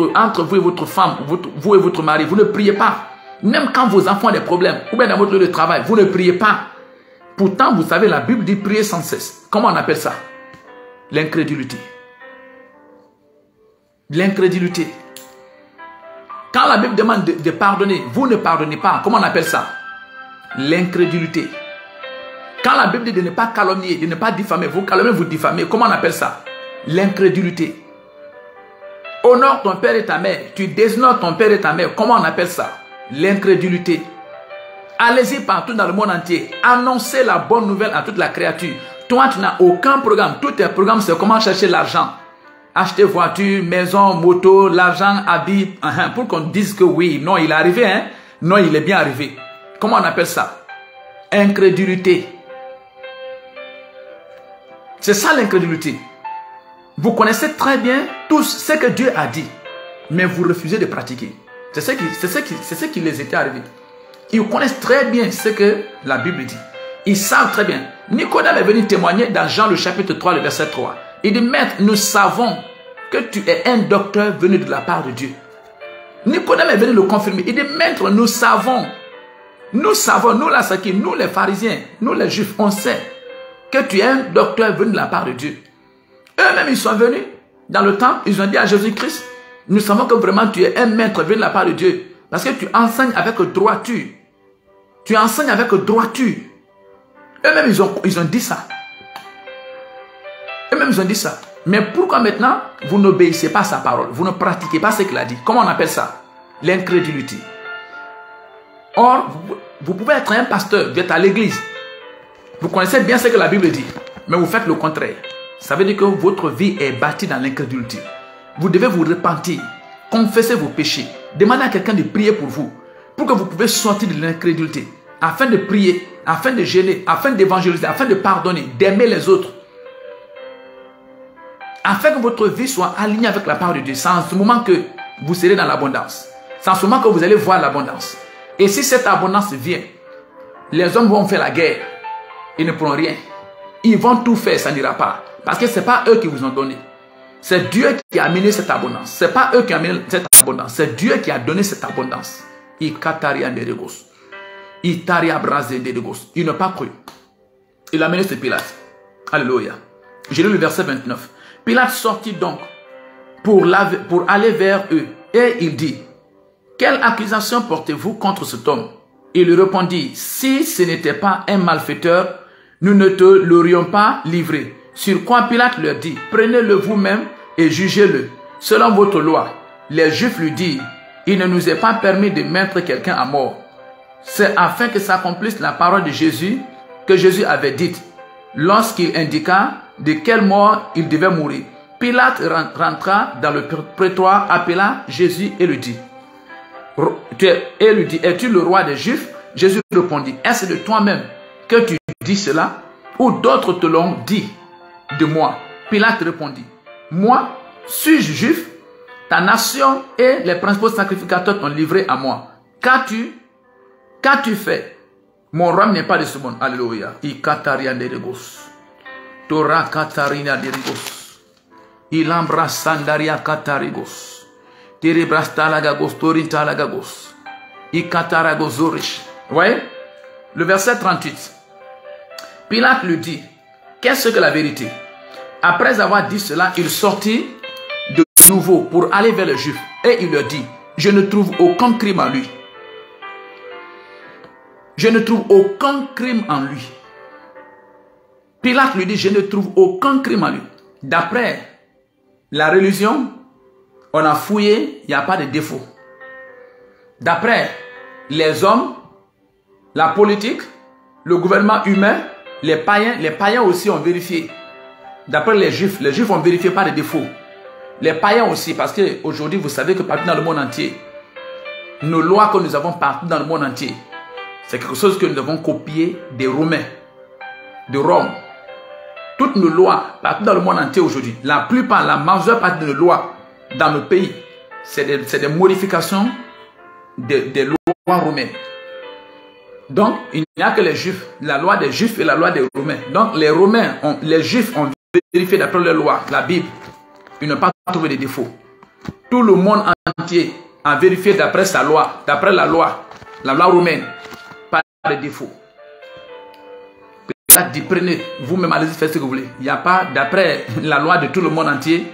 et votre femme, vous et votre mari, vous ne priez pas. Même quand vos enfants ont des problèmes, ou bien dans votre lieu de travail, vous ne priez pas. Pourtant, vous savez, la Bible dit prier sans cesse. Comment on appelle ça? L'incrédulité. L'incrédulité. Quand la Bible demande de pardonner, vous ne pardonnez pas. Comment on appelle ça? L'incrédulité. Quand la Bible dit de ne pas calomnier, de ne pas diffamer, vous calomniez, vous diffamez. Comment on appelle ça? L'incrédulité. Honore ton père et ta mère. Tu déshonores ton père et ta mère. Comment on appelle ça? L'incrédulité. Allez-y partout dans le monde entier. Annoncez la bonne nouvelle à toute la créature. Toi, tu n'as aucun programme. Tous tes programmes, c'est comment chercher l'argent. Acheter voiture, maison, moto, l'argent, habit. Pour qu'on dise que oui, non, il est arrivé. Hein? Non, il est bien arrivé. Comment on appelle ça? Incrédulité. C'est ça l'incrédulité. Vous connaissez très bien tout ce que Dieu a dit. Mais vous refusez de pratiquer. C'est ce qui les était arrivé. Ils connaissent très bien ce que la Bible dit. Ils savent très bien. Nicodème est venu témoigner dans Jean le chapitre 3, le verset 3. Il dit, Maître, nous savons que tu es un docteur venu de la part de Dieu. Nicodème est venu le confirmer. Il dit, Maître, nous savons, nous là, c'est qui? Nous les pharisiens, nous les juifs, on sait que tu es un docteur venu de la part de Dieu. Eux-mêmes, ils sont venus dans le temple, ils ont dit à Jésus-Christ, nous savons que vraiment tu es un maître venu de la part de Dieu. Parce que tu enseignes avec droiture. Tu enseignes avec droiture. Eux-mêmes, ils ont dit ça. Eux-mêmes, ils ont dit ça. Mais pourquoi maintenant, vous n'obéissez pas à sa parole? Vous ne pratiquez pas ce qu'il a dit. Comment on appelle ça? L'incrédulité. Or, vous pouvez être un pasteur, vous êtes à l'église. Vous connaissez bien ce que la Bible dit. Mais vous faites le contraire. Ça veut dire que votre vie est bâtie dans l'incrédulité. Vous devez vous repentir, confesser vos péchés, demander à quelqu'un de prier pour vous, pour que vous puissiez sortir de l'incrédulité, afin de prier, afin de jeûner, afin d'évangéliser, afin de pardonner, d'aimer les autres, afin que votre vie soit alignée avec la parole de Dieu. C'est en ce moment que vous serez dans l'abondance. C'est en ce moment que vous allez voir l'abondance. Et si cette abondance vient, les hommes vont faire la guerre. Ils ne pourront rien. Ils vont tout faire, ça n'ira pas. Parce que ce n'est pas eux qui vous ont donné. C'est Dieu qui a amené cette abondance. Ce n'est pas eux qui ont amené cette abondance. C'est Dieu qui a donné cette abondance. Il n'a pas cru. Il a amené ce Pilate. Alléluia. J'ai lu le verset 29. Pilate sortit donc pour aller vers eux. Et il dit, quelle accusation portez-vous contre cet homme? Il lui répondit, si ce n'était pas un malfaiteur, nous ne te l'aurions pas livré. Sur quoi Pilate leur dit, prenez-le vous-même et jugez-le. Selon votre loi, les Juifs lui dirent, il ne nous est pas permis de mettre quelqu'un à mort. C'est afin que s'accomplisse la parole de Jésus que Jésus avait dite, lorsqu'il indiqua de quelle mort il devait mourir. Pilate rentra dans le prétoire, appela Jésus et lui dit, es-tu le roi des Juifs? Jésus répondit, est-ce de toi-même que tu dis cela, ou d'autres te l'ont dit de moi? Pilate répondit, moi, suis-je juif? Ta nation et les principaux sacrificateurs t'ont livré à moi. Qu'as-tu fait? Mon royaume n'est pas de ce monde. Alléluia. Torah Katarina de Rigos. Il embrasse Sandaria Katarigos. Terebrastalagagos, Torintalagagos. Ikataragosorish. Vous voyez? Le verset 38. Pilate lui dit, qu'est-ce que la vérité? Après avoir dit cela, il sortit de nouveau pour aller vers les Juifs. Et il leur dit, je ne trouve aucun crime en lui. Je ne trouve aucun crime en lui. Pilate lui dit, je ne trouve aucun crime en lui. D'après la religion, on a fouillé, il n'y a pas de défaut. D'après les hommes, la politique, le gouvernement humain, les païens aussi ont vérifié. D'après les Juifs ont vérifié pas de défaut. Les païens aussi, parce qu'aujourd'hui, vous savez que partout dans le monde entier, nos lois que nous avons partout dans le monde entier, c'est quelque chose que nous avons copié des Romains, de Rome. Toutes nos lois, partout dans le monde entier aujourd'hui, la plupart, la majeure partie de nos lois dans nos pays, c'est des modifications des lois romaines. Donc, il n'y a que les Juifs, la loi des Juifs et la loi des Romains. Donc, les Juifs ont vérifié d'après leur loi, la Bible. Ils n'ont pas trouvé de défauts. Tout le monde entier a vérifié d'après sa loi, d'après la loi romaine, pas de défauts. Pilate dit, prenez, vous-même, allez-y faire ce que vous voulez. Il n'y a pas, d'après la loi de tout le monde entier,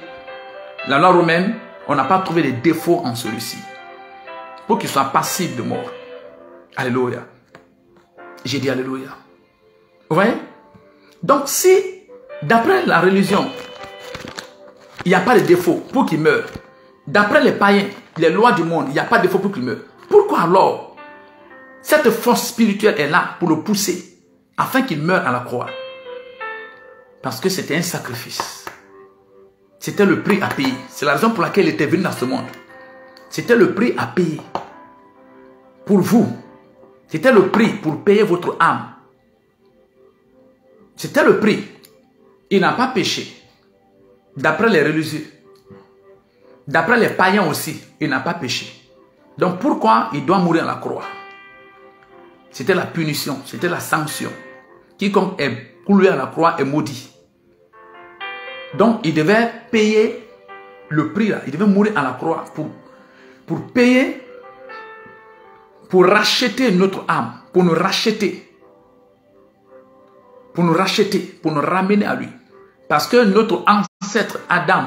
la loi romaine, on n'a pas trouvé de défauts en celui-ci. Pour qu'il soit passible de mort. Alléluia. J'ai dit alléluia. Vous voyez? Donc si, d'après la religion, il n'y a pas de défaut pour qu'il meure, d'après les païens, les lois du monde, il n'y a pas de défaut pour qu'il meure, pourquoi alors cette force spirituelle est là pour le pousser afin qu'il meure à la croix? Parce que c'était un sacrifice. C'était le prix à payer. C'est la raison pour laquelle il était venu dans ce monde. C'était le prix à payer. Pour vous. C'était le prix pour payer votre âme. C'était le prix. Il n'a pas péché. D'après les religieux. D'après les païens aussi, il n'a pas péché. Donc pourquoi il doit mourir à la croix? C'était la punition, c'était la sanction. Quiconque est cloué à la croix est maudit. Donc il devait payer le prix là. Il devait mourir à la croix pour payer, pour racheter notre âme, pour nous racheter. Pour nous racheter, pour nous ramener à lui. Parce que notre ancêtre Adam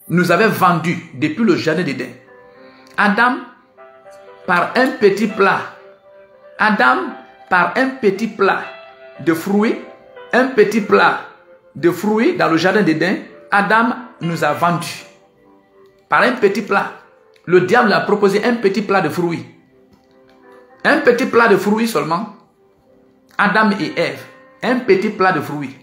nous avait vendus depuis le jardin d'Éden. Adam, par un petit plat, de fruits, dans le jardin d'Éden, Adam nous a vendus. Par un petit plat. Le diable a proposé un petit plat de fruits. Un petit plat de fruits seulement. Adam et Ève. un petit plat de fruits.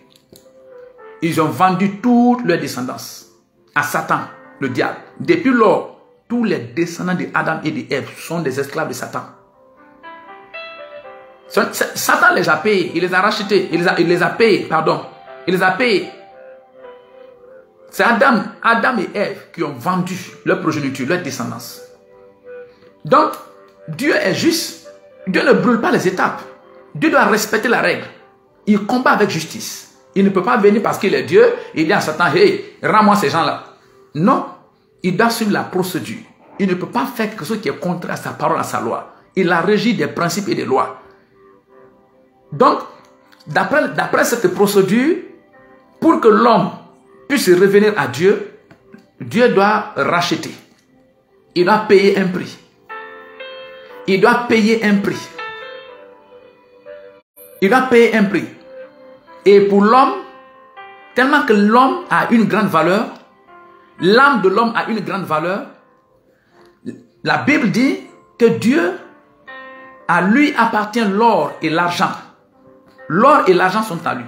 Ils ont vendu toute leur descendance à Satan, le diable. Depuis lors, tous les descendants d'Adam et d'Ève sont des esclaves de Satan. Satan les a payés, il les a rachetés, il les a payés, pardon. Il les a payés. C'est Adam et Ève qui ont vendu leur progéniture, leur descendance. Donc, Dieu est juste. Dieu ne brûle pas les étapes. Dieu doit respecter la règle. Il combat avec justice. Il ne peut pas venir parce qu'il est Dieu et il dit à Satan, hey, rends-moi ces gens-là. Non, il doit suivre la procédure. Il ne peut pas faire quelque chose qui est contraire à sa parole, à sa loi. Il a régi des principes et des lois. Donc, d'après cette procédure, pour que l'homme puisse revenir à Dieu, Dieu doit racheter. Il doit payer un prix. Il doit payer un prix. Il doit payer un prix. Et pour l'homme, tellement que l'homme a une grande valeur, l'âme de l'homme a une grande valeur, la Bible dit que Dieu, à lui appartient l'or et l'argent. L'or et l'argent sont à lui.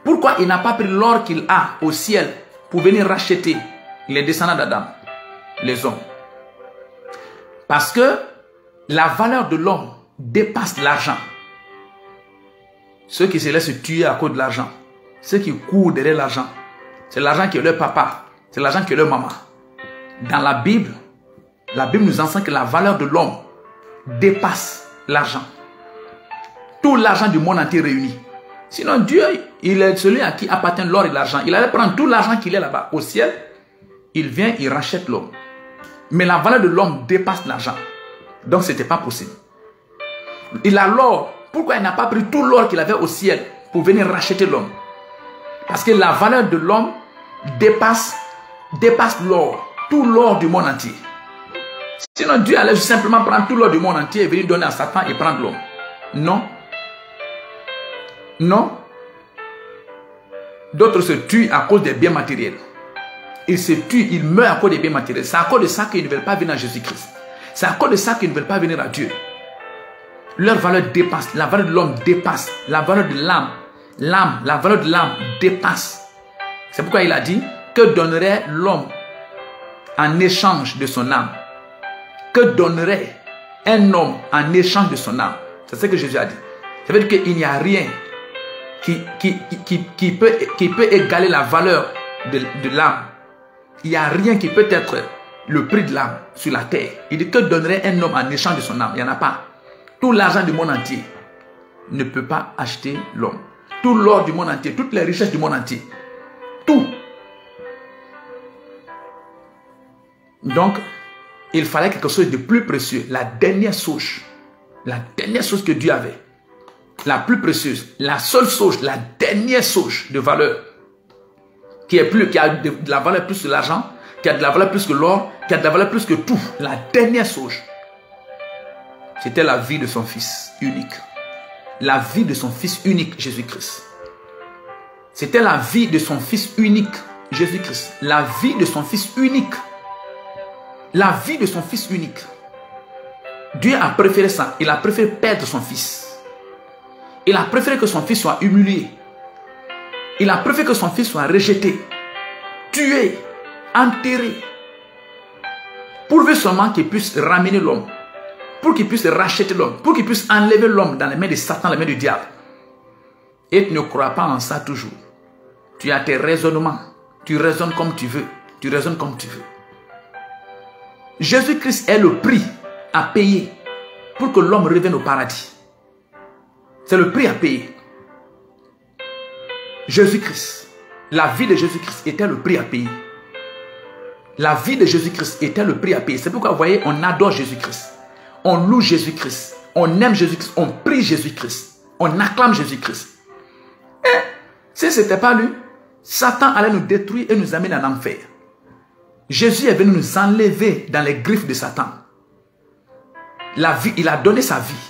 Pourquoi il n'a pas pris l'or qu'il a au ciel pour venir racheter les descendants d'Adam, les hommes? Parce que la valeur de l'homme dépasse l'argent. Ceux qui se laissent tuer à cause de l'argent, ceux qui courent derrière l'argent, c'est l'argent qui est leur papa, c'est l'argent qui est leur maman. Dans la Bible nous enseigne que la valeur de l'homme dépasse l'argent. Tout l'argent du monde entier réuni. Sinon Dieu, il est celui à qui appartient l'or et l'argent. Il allait prendre tout l'argent qu'il est là-bas au ciel. Il vient, il rachète l'homme. Mais la valeur de l'homme dépasse l'argent. Donc ce n'était pas possible. Il a l'or. Pourquoi il n'a pas pris tout l'or qu'il avait au ciel pour venir racheter l'homme? Parce que la valeur de l'homme dépasse l'or. Tout l'or du monde entier. Sinon Dieu allait simplement prendre tout l'or du monde entier et venir donner à Satan et prendre l'homme. Non. Non. D'autres se tuent à cause des biens matériels. Ils se tuent, ils meurent à cause des biens matériels. C'est à cause de ça qu'ils ne veulent pas venir à Jésus-Christ. C'est à cause de ça qu'ils ne veulent pas venir à Dieu. Leur valeur dépasse, la valeur de l'homme dépasse, la valeur de l'âme. La valeur de l'âme dépasse. C'est pourquoi il a dit, que donnerait l'homme en échange de son âme? Que donnerait un homme en échange de son âme? C'est ce que Jésus a dit. Ça veut dire qu'il n'y a rien qui peut égaler la valeur de l'âme. Il n'y a rien qui peut être le prix de l'âme sur la terre. Il dit que donnerait un homme en échange de son âme? Il n'y en a pas. Tout l'argent du monde entier ne peut pas acheter l'homme. Tout l'or du monde entier, toutes les richesses du monde entier. Tout. Donc, il fallait quelque chose de plus précieux. La dernière chose que Dieu avait. La plus précieuse. La seule chose, la dernière chose de valeur. Qui a de la valeur plus que l'argent, qui a de la valeur plus que l'or, qui a de la valeur plus que tout. La dernière chose. C'était la vie de son fils unique. La vie de son fils unique, Jésus-Christ. C'était la vie de son fils unique, Jésus-Christ. La vie de son fils unique. La vie de son fils unique. Dieu a préféré ça. Il a préféré perdre son fils. Il a préféré que son fils soit humilié. Il a préféré que son fils soit rejeté, tué, enterré. Pourvu seulement qu'il puisse ramener l'homme. Pour qu'il puisse racheter l'homme. Pour qu'il puisse enlever l'homme dans les mains de Satan, les mains du diable. Et tu ne crois pas en ça toujours. Tu as tes raisonnements. Tu raisonnes comme tu veux. Tu raisonnes comme tu veux. Jésus-Christ est le prix à payer pour que l'homme revienne au paradis. C'est le prix à payer. Jésus-Christ. La vie de Jésus-Christ était le prix à payer. La vie de Jésus-Christ était le prix à payer. C'est pourquoi vous voyez, on adore Jésus-Christ. On loue Jésus-Christ. On aime Jésus-Christ. On prie Jésus-Christ. On acclame Jésus-Christ. Et si ce n'était pas lui, Satan allait nous détruire et nous amener en enfer. Jésus est venu nous enlever dans les griffes de Satan. La vie, il a donné sa vie.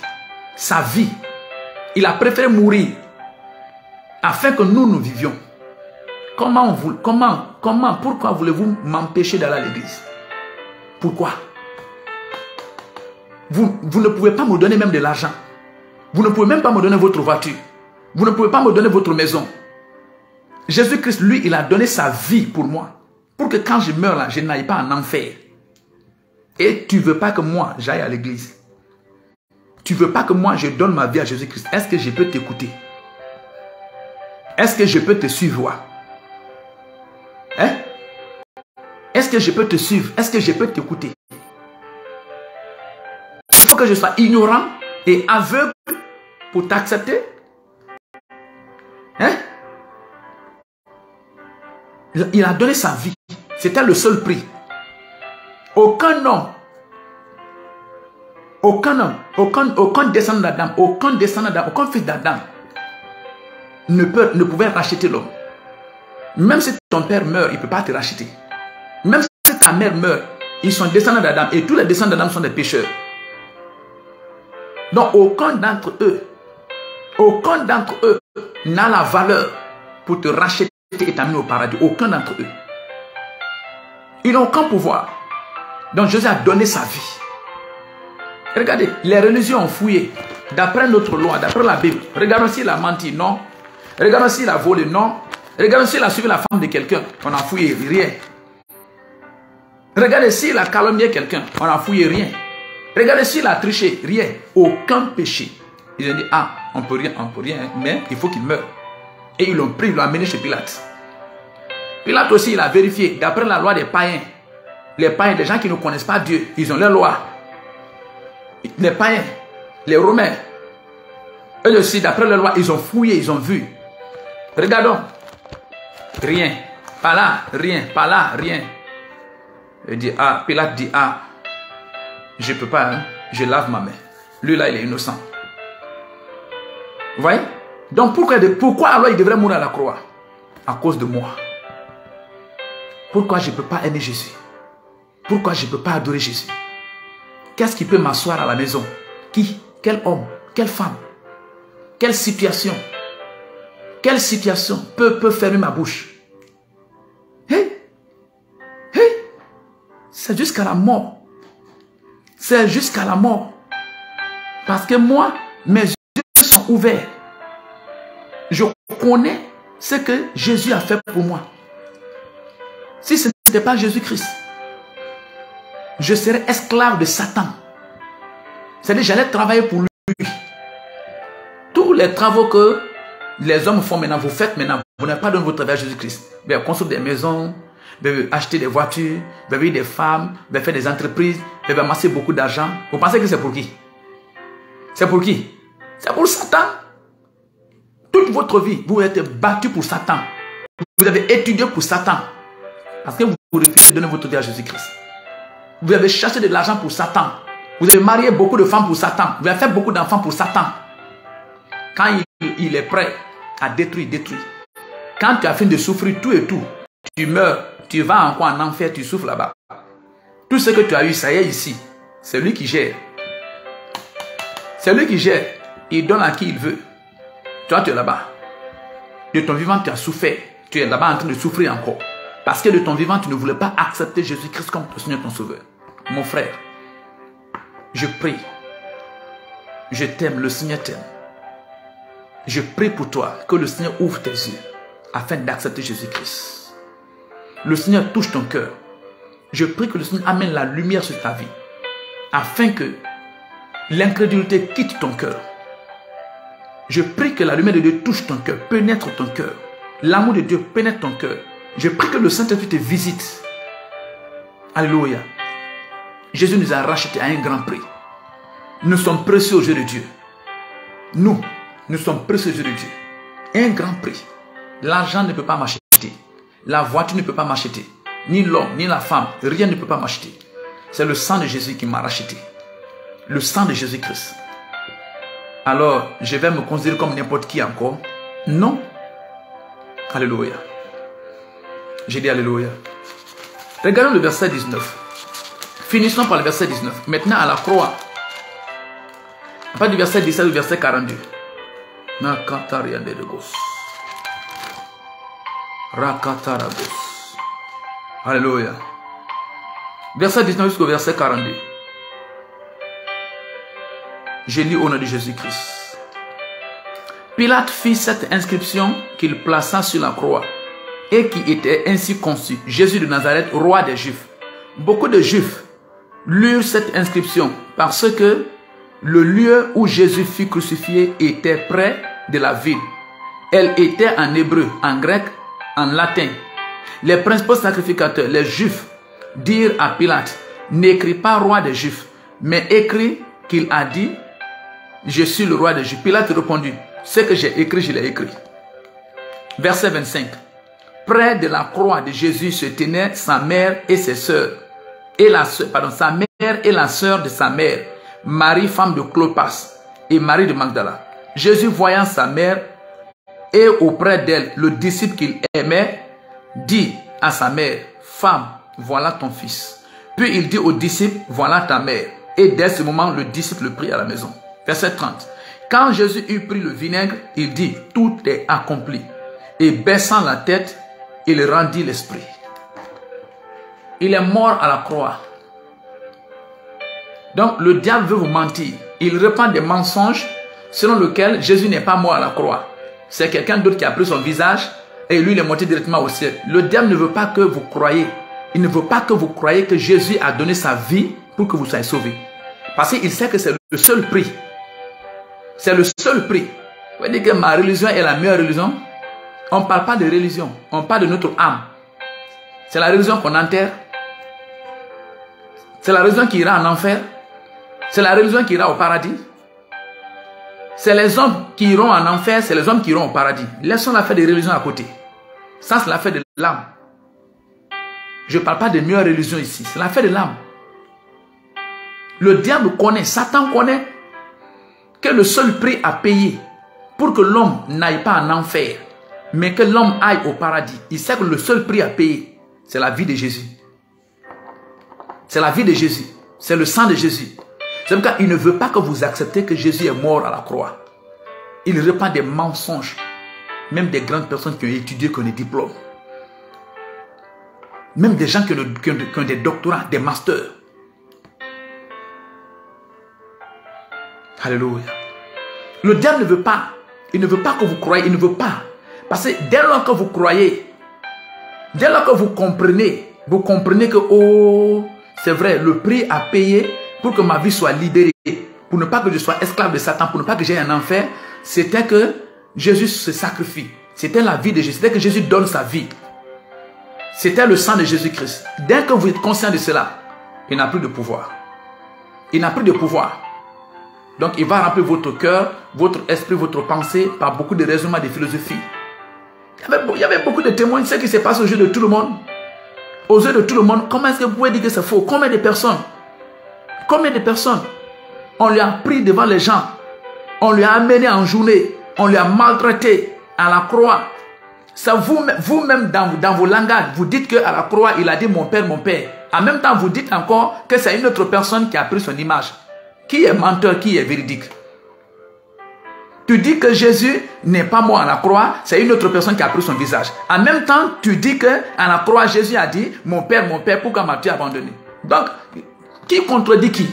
Sa vie. Il a préféré mourir afin que nous vivions. Pourquoi voulez-vous m'empêcher d'aller à l'église? Pourquoi? Vous ne pouvez pas me donner même de l'argent. Vous ne pouvez même pas me donner votre voiture. Vous ne pouvez pas me donner votre maison. Jésus-Christ, lui, il a donné sa vie pour moi. Pour que quand je meurs là, je n'aille pas en enfer. Et tu ne veux pas que moi, j'aille à l'église. Tu ne veux pas que moi, je donne ma vie à Jésus-Christ. Est-ce que je peux t'écouter? Est-ce que je peux te suivre? Hein? Est-ce que je peux te suivre? Est-ce que je peux t'écouter? Il faut que je sois ignorant et aveugle pour t'accepter? Hein? Il a donné sa vie. C'était le seul prix. Aucun homme, aucun descendant d'Adam, aucun fils d'Adam ne pouvait racheter l'homme. Même si ton père meurt, il ne peut pas te racheter. Même si ta mère meurt, ils sont descendants d'Adam et tous les descendants d'Adam sont des pécheurs. Donc aucun d'entre eux n'a la valeur pour te racheter et t'amener au paradis. Aucun d'entre eux. Ils n'ont aucun pouvoir. Donc Jésus a donné sa vie. Regardez, les religions ont fouillé. D'après notre loi, d'après la Bible. Regardons s'il a menti, non. Regardons s'il a volé, non. Regardons s'il a suivi la femme de quelqu'un. On a fouillé, rien. Regardez s'il a calomnié quelqu'un. On a fouillé, rien. Regardez s'il a triché, rien. Aucun péché. Ils ont dit, ah, on peut rien, mais il faut qu'il meure. Et ils l'ont pris, ils l'ont amené chez Pilate. Pilate aussi, il a vérifié. D'après la loi des païens, les païens, les gens qui ne connaissent pas Dieu, ils ont leur loi. Les païens, les Romains, eux aussi, d'après leur loi, ils ont fouillé, ils ont vu. Regardons. Rien. Pas là, rien. Pas là, rien. Il dit, ah, Pilate dit, ah, je ne peux pas, hein, je lave ma main. Lui là, il est innocent. Vous voyez? Donc pourquoi alors il devrait mourir à la croix? À cause de moi. Pourquoi je ne peux pas aimer Jésus? Pourquoi je ne peux pas adorer Jésus? Qu'est-ce qui peut m'asseoir à la maison? Qui? Quel homme? Quelle femme? Quelle situation? Quelle situation peut fermer ma bouche? C'est jusqu'à la mort. C'est jusqu'à la mort. Parce que moi, mes yeux sont ouverts. Je connais ce que Jésus a fait pour moi. Si ce n'était pas Jésus-Christ, je serais esclave de Satan. C'est-à-dire, j'allais travailler pour lui. Tous les travaux que les hommes font maintenant, vous faites maintenant, vous n'avez pas donné votre travail à Jésus-Christ. Vous allez construire des maisons, vous allez acheter des voitures, vous allez des femmes, vous allez faire des entreprises, vous allez amasser beaucoup d'argent. Vous pensez que c'est pour qui? C'est pour qui? C'est pour Satan. Toute votre vie, vous êtes battu pour Satan. Vous avez étudié pour Satan. Parce que vous refusez de donner votre vie à Jésus-Christ. Vous avez cherché de l'argent pour Satan. Vous avez marié beaucoup de femmes pour Satan. Vous avez fait beaucoup d'enfants pour Satan. Quand il est prêt à détruire. Quand tu as fini de souffrir tout et tout, tu meurs, tu vas encore en enfer, tu souffres là-bas. Tout ce que tu as eu, ça y est ici. C'est lui qui gère. C'est lui qui gère. Il donne à qui il veut. Toi, tu es là-bas. De ton vivant, tu as souffert. Tu es là-bas en train de souffrir encore. Parce que de ton vivant, tu ne voulais pas accepter Jésus-Christ comme ton Seigneur, ton Sauveur. Mon frère, je prie. Je t'aime, le Seigneur t'aime. Je prie pour toi que le Seigneur ouvre tes yeux afin d'accepter Jésus-Christ. Le Seigneur touche ton cœur. Je prie que le Seigneur amène la lumière sur ta vie afin que l'incrédulité quitte ton cœur. Je prie que la lumière de Dieu touche ton cœur, pénètre ton cœur. L'amour de Dieu pénètre ton cœur. Je prie que le Saint-Esprit te visite. Alléluia. Jésus nous a rachetés à un grand prix. Nous sommes précieux aux yeux de Dieu. Nous sommes précieux aux yeux de Dieu. Un grand prix. L'argent ne peut pas m'acheter. La voiture ne peut pas m'acheter. Ni l'homme, ni la femme. Rien ne peut pas m'acheter. C'est le sang de Jésus qui m'a racheté. Le sang de Jésus-Christ. Alors, je vais me considérer comme n'importe qui encore? Non. Alléluia. J'ai dit Alléluia. Regardons le verset 19. Finissons par le verset 19. Maintenant à la croix. Pas du verset 17 au verset 42. Alléluia. Verset 19 jusqu'au verset 42. Je lis au nom de Jésus-Christ. Pilate fit cette inscription qu'il plaça sur la croix et qui était ainsi conçue. Jésus de Nazareth, roi des Juifs. Beaucoup de Juifs lurent cette inscription parce que le lieu où Jésus fut crucifié était près de la ville. Elle était en hébreu, en grec, en latin. Les principaux sacrificateurs, les Juifs, dirent à Pilate, n'écris pas roi des Juifs, mais écris qu'il a dit, je suis le roi des Juifs. Pilate répondit, ce que j'ai écrit, je l'ai écrit. Verset 25. Près de la croix de Jésus se tenaient sa mère et ses sœurs. Sa mère et la sœur de sa mère, Marie, femme de Clopas, et Marie de Magdala. Jésus, voyant sa mère et auprès d'elle le disciple qu'il aimait, dit à sa mère, femme, voilà ton fils. Puis il dit au disciple, voilà ta mère. Et dès ce moment, le disciple le prit à la maison. Verset 30. Quand Jésus eut pris le vinaigre, il dit, tout est accompli. Et baissant la tête, il rendit l'esprit. Il est mort à la croix. Donc le diable veut vous mentir. Il répand des mensonges selon lesquels Jésus n'est pas mort à la croix. C'est quelqu'un d'autre qui a pris son visage et lui il est monté directement au ciel. Le diable ne veut pas que vous croyiez. Il ne veut pas que vous croyiez que Jésus a donné sa vie pour que vous soyez sauvés. Parce qu'il sait que c'est le seul prix. C'est le seul prix. Vous voyez que ma religion est la meilleure religion. On ne parle pas de religion. On parle de notre âme. C'est la religion qu'on enterre. C'est la religion qui ira en enfer. C'est la religion qui ira au paradis. C'est les hommes qui iront en enfer, c'est les hommes qui iront au paradis. Laissons l'affaire des religions à côté. Ça, c'est l'affaire de l'âme. Je ne parle pas de meilleure religion ici. C'est l'affaire de l'âme. Le diable connaît, Satan connaît que le seul prix à payer pour que l'homme n'aille pas en enfer, mais que l'homme aille au paradis. Il sait que le seul prix à payer, c'est la vie de Jésus. C'est la vie de Jésus. C'est le sang de Jésus. C'est pourquoi il ne veut pas que vous acceptez que Jésus est mort à la croix. Il répand des mensonges. Même des grandes personnes qui ont étudié, qui ont des diplômes. Même des gens qui ont des doctorats, des masters. Alléluia. Le diable ne veut pas. Il ne veut pas que vous croyez. Il ne veut pas. Parce que dès lors que vous croyez, dès lors que vous comprenez que, oh, c'est vrai, le prix à payer pour que ma vie soit libérée, pour ne pas que je sois esclave de Satan, pour ne pas que j'aille en enfer, c'était que Jésus se sacrifie. C'était la vie de Jésus. C'était que Jésus donne sa vie. C'était le sang de Jésus-Christ. Dès que vous êtes conscient de cela, il n'a plus de pouvoir. Il n'a plus de pouvoir. Donc il va remplir votre cœur, votre esprit, votre pensée par beaucoup de raisonnements, de philosophie. Il y avait beaucoup de témoins. Ce qui se passe aux yeux de tout le monde. Aux yeux de tout le monde, comment est-ce que vous pouvez dire que c'est faux? Combien de personnes on lui a pris devant les gens, on lui a amené en journée, on lui a maltraité à la croix. Ça vous-même dans vos langages, vous dites qu'à la croix, il a dit mon père, mon père. En même temps, vous dites encore que c'est une autre personne qui a pris son image. Qui est menteur, qui est véridique? Tu dis que Jésus n'est pas mort à la croix, c'est une autre personne qui a pris son visage. En même temps, tu dis qu'à la croix, Jésus a dit mon père, pourquoi m'as-tu abandonné? Donc, qui contredit qui?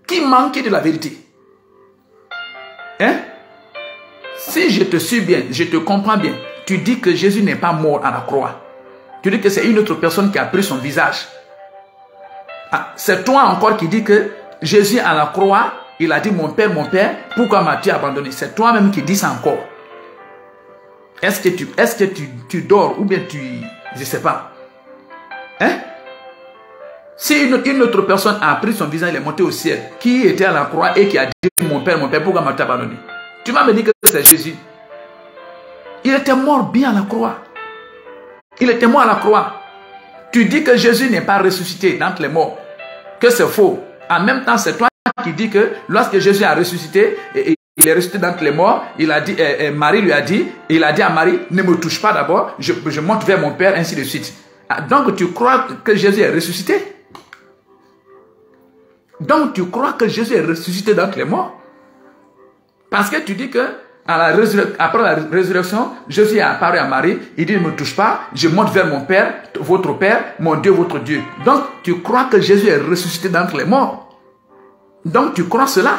Qui manque de la vérité? Hein? Si je te suis bien, je te comprends bien, tu dis que Jésus n'est pas mort à la croix. Tu dis que c'est une autre personne qui a pris son visage. Ah, c'est toi encore qui dis que Jésus à la croix, il a dit mon père, pourquoi m'as-tu abandonné? C'est toi-même qui dis ça encore. Est-ce que tu dors ou bien je ne sais pas. Hein? Si une autre personne a pris son visage, il est monté au ciel, qui était à la croix et qui a dit mon père, pourquoi m'as-tu abandonné? Tu m'as dit que c'est Jésus. Il était mort bien à la croix. Il était mort à la croix. Tu dis que Jésus n'est pas ressuscité d'entre les morts, que c'est faux. En même temps, c'est toi qui dis que lorsque Jésus a ressuscité, il est ressuscité d'entre les morts, il a dit, Marie lui a dit, il a dit à Marie, ne me touche pas d'abord, je monte vers mon Père, ainsi de suite. Donc tu crois que Jésus est ressuscité? Donc tu crois que Jésus est ressuscité d'entre les morts? Parce que tu dis que après la résurrection, Jésus est apparu à Marie, il dit ne me touche pas, je monte vers mon Père, votre Père, mon Dieu, votre Dieu. Donc tu crois que Jésus est ressuscité d'entre les morts? Donc tu crois cela?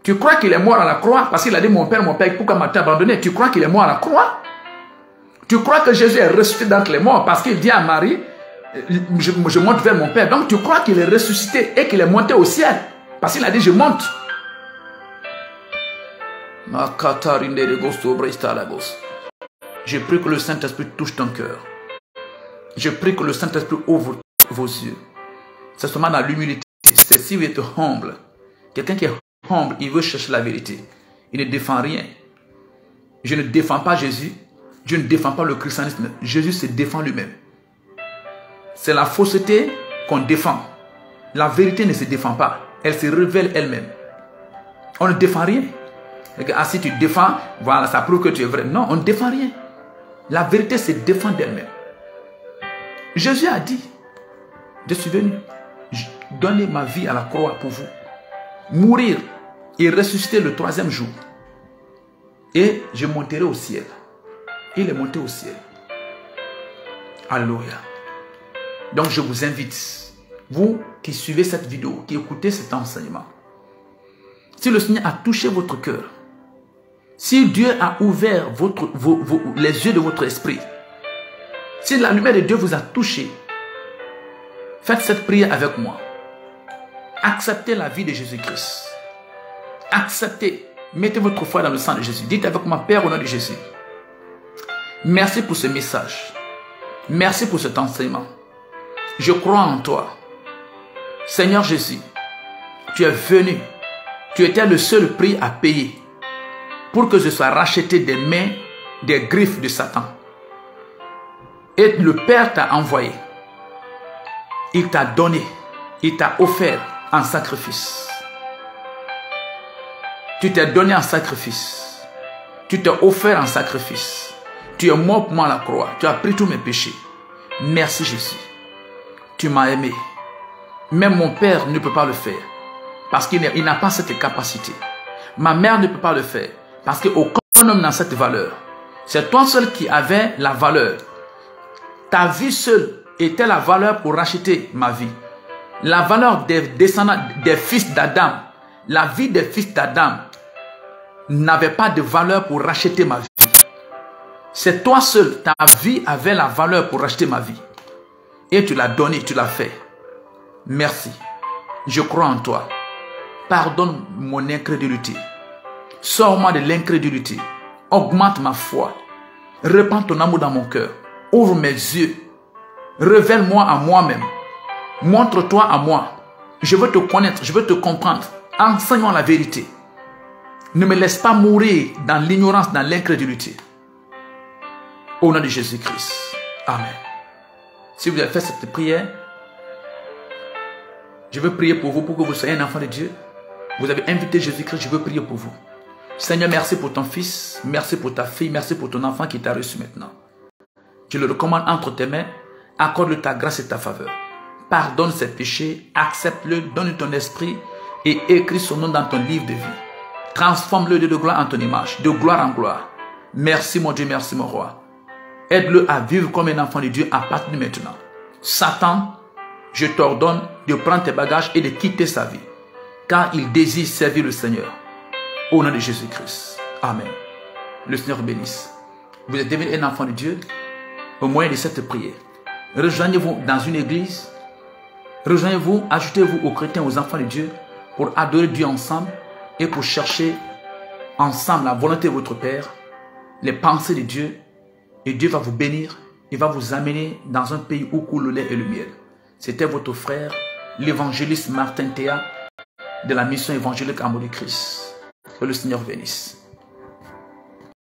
Tu crois qu'il est mort à la croix parce qu'il a dit mon père, pourquoi m'as-tu abandonné? Tu crois qu'il est mort à la croix? Tu crois que Jésus est ressuscité d'entre les morts parce qu'il dit à Marie, je monte vers mon père. Donc tu crois qu'il est ressuscité et qu'il est monté au ciel parce qu'il a dit je monte. Je prie que le Saint-Esprit touche ton cœur. Je prie que le Saint-Esprit ouvre vos yeux. C'est seulement dans l'humilité. C'est si vous êtes humble. Quelqu'un qui est humble, il veut chercher la vérité. Il ne défend rien. Je ne défends pas Jésus. Je ne défends pas le christianisme. Jésus se défend lui-même. C'est la fausseté qu'on défend. La vérité ne se défend pas. Elle se révèle elle-même. On ne défend rien. Ah, si tu défends, voilà, ça prouve que tu es vrai. Non, on ne défend rien. La vérité se défend d'elle-même. Jésus a dit, je suis venu donner ma vie à la croix pour vous. Mourir et ressusciter le 3e jour. Et je monterai au ciel. Il est monté au ciel. Alléluia. Donc je vous invite, vous qui suivez cette vidéo, qui écoutez cet enseignement, si le Seigneur a touché votre cœur, si Dieu a ouvert les yeux de votre esprit, si la lumière de Dieu vous a touché, faites cette prière avec moi. Acceptez la vie de Jésus-Christ. Acceptez. Mettez votre foi dans le sang de Jésus. Dites avec moi, Père, au nom de Jésus. Merci pour ce message. Merci pour cet enseignement. Je crois en toi. Seigneur Jésus, tu es venu. Tu étais le seul prix à payer pour que je sois racheté des mains, des griffes de Satan. Et le Père t'a envoyé. Il t'a donné. Il t'a offert en sacrifice. Tu t'es donné en sacrifice. Tu t'es offert en sacrifice. Tu es mort pour moi à la croix. Tu as pris tous mes péchés. Merci Jésus. Tu m'as aimé. Même mon père ne peut pas le faire. Parce qu'il n'a pas cette capacité. Ma mère ne peut pas le faire. Parce qu'aucun homme n'a cette valeur. C'est toi seul qui avais la valeur. Ta vie seule était la valeur pour racheter ma vie. La valeur des descendants, des fils d'Adam. La vie des fils d'Adam n'avait pas de valeur pour racheter ma vie. C'est toi seul, ta vie avait la valeur pour racheter ma vie. Et tu l'as donné, tu l'as fait. Merci. Je crois en toi. Pardonne mon incrédulité. Sors-moi de l'incrédulité. Augmente ma foi. Répands ton amour dans mon cœur. Ouvre mes yeux. Révèle-moi à moi-même. Montre-toi à moi. Je veux te connaître, je veux te comprendre. Enseigne-moi la vérité. Ne me laisse pas mourir dans l'ignorance, dans l'incrédulité. Au nom de Jésus-Christ. Amen. Si vous avez fait cette prière, je veux prier pour vous, pour que vous soyez un enfant de Dieu. Vous avez invité Jésus-Christ, je veux prier pour vous. Seigneur, merci pour ton fils, merci pour ta fille, merci pour ton enfant qui t'a reçu maintenant. Je le recommande entre tes mains, accorde-le ta grâce et ta faveur. Pardonne ses péchés, accepte-le, donne ton esprit et écris son nom dans ton livre de vie. Transforme-le de gloire en ton image, de gloire en gloire. Merci mon Dieu, merci mon roi. Aide-le à vivre comme un enfant de Dieu à partir de maintenant. Satan, je t'ordonne de prendre tes bagages et de quitter sa vie, car il désire servir le Seigneur. Au nom de Jésus-Christ. Amen. Le Seigneur bénisse. Vous êtes devenu un enfant de Dieu au moyen de cette prière. Rejoignez-vous dans une église. Rejoignez-vous, ajoutez-vous aux chrétiens, aux enfants de Dieu, pour adorer Dieu ensemble et pour chercher ensemble la volonté de votre Père, les pensées de Dieu. Et Dieu va vous bénir. Il va vous amener dans un pays où coule le lait et le miel. C'était votre frère, l'évangéliste Martin Théa, de la mission évangélique Amour du Christ. Que le Seigneur bénisse.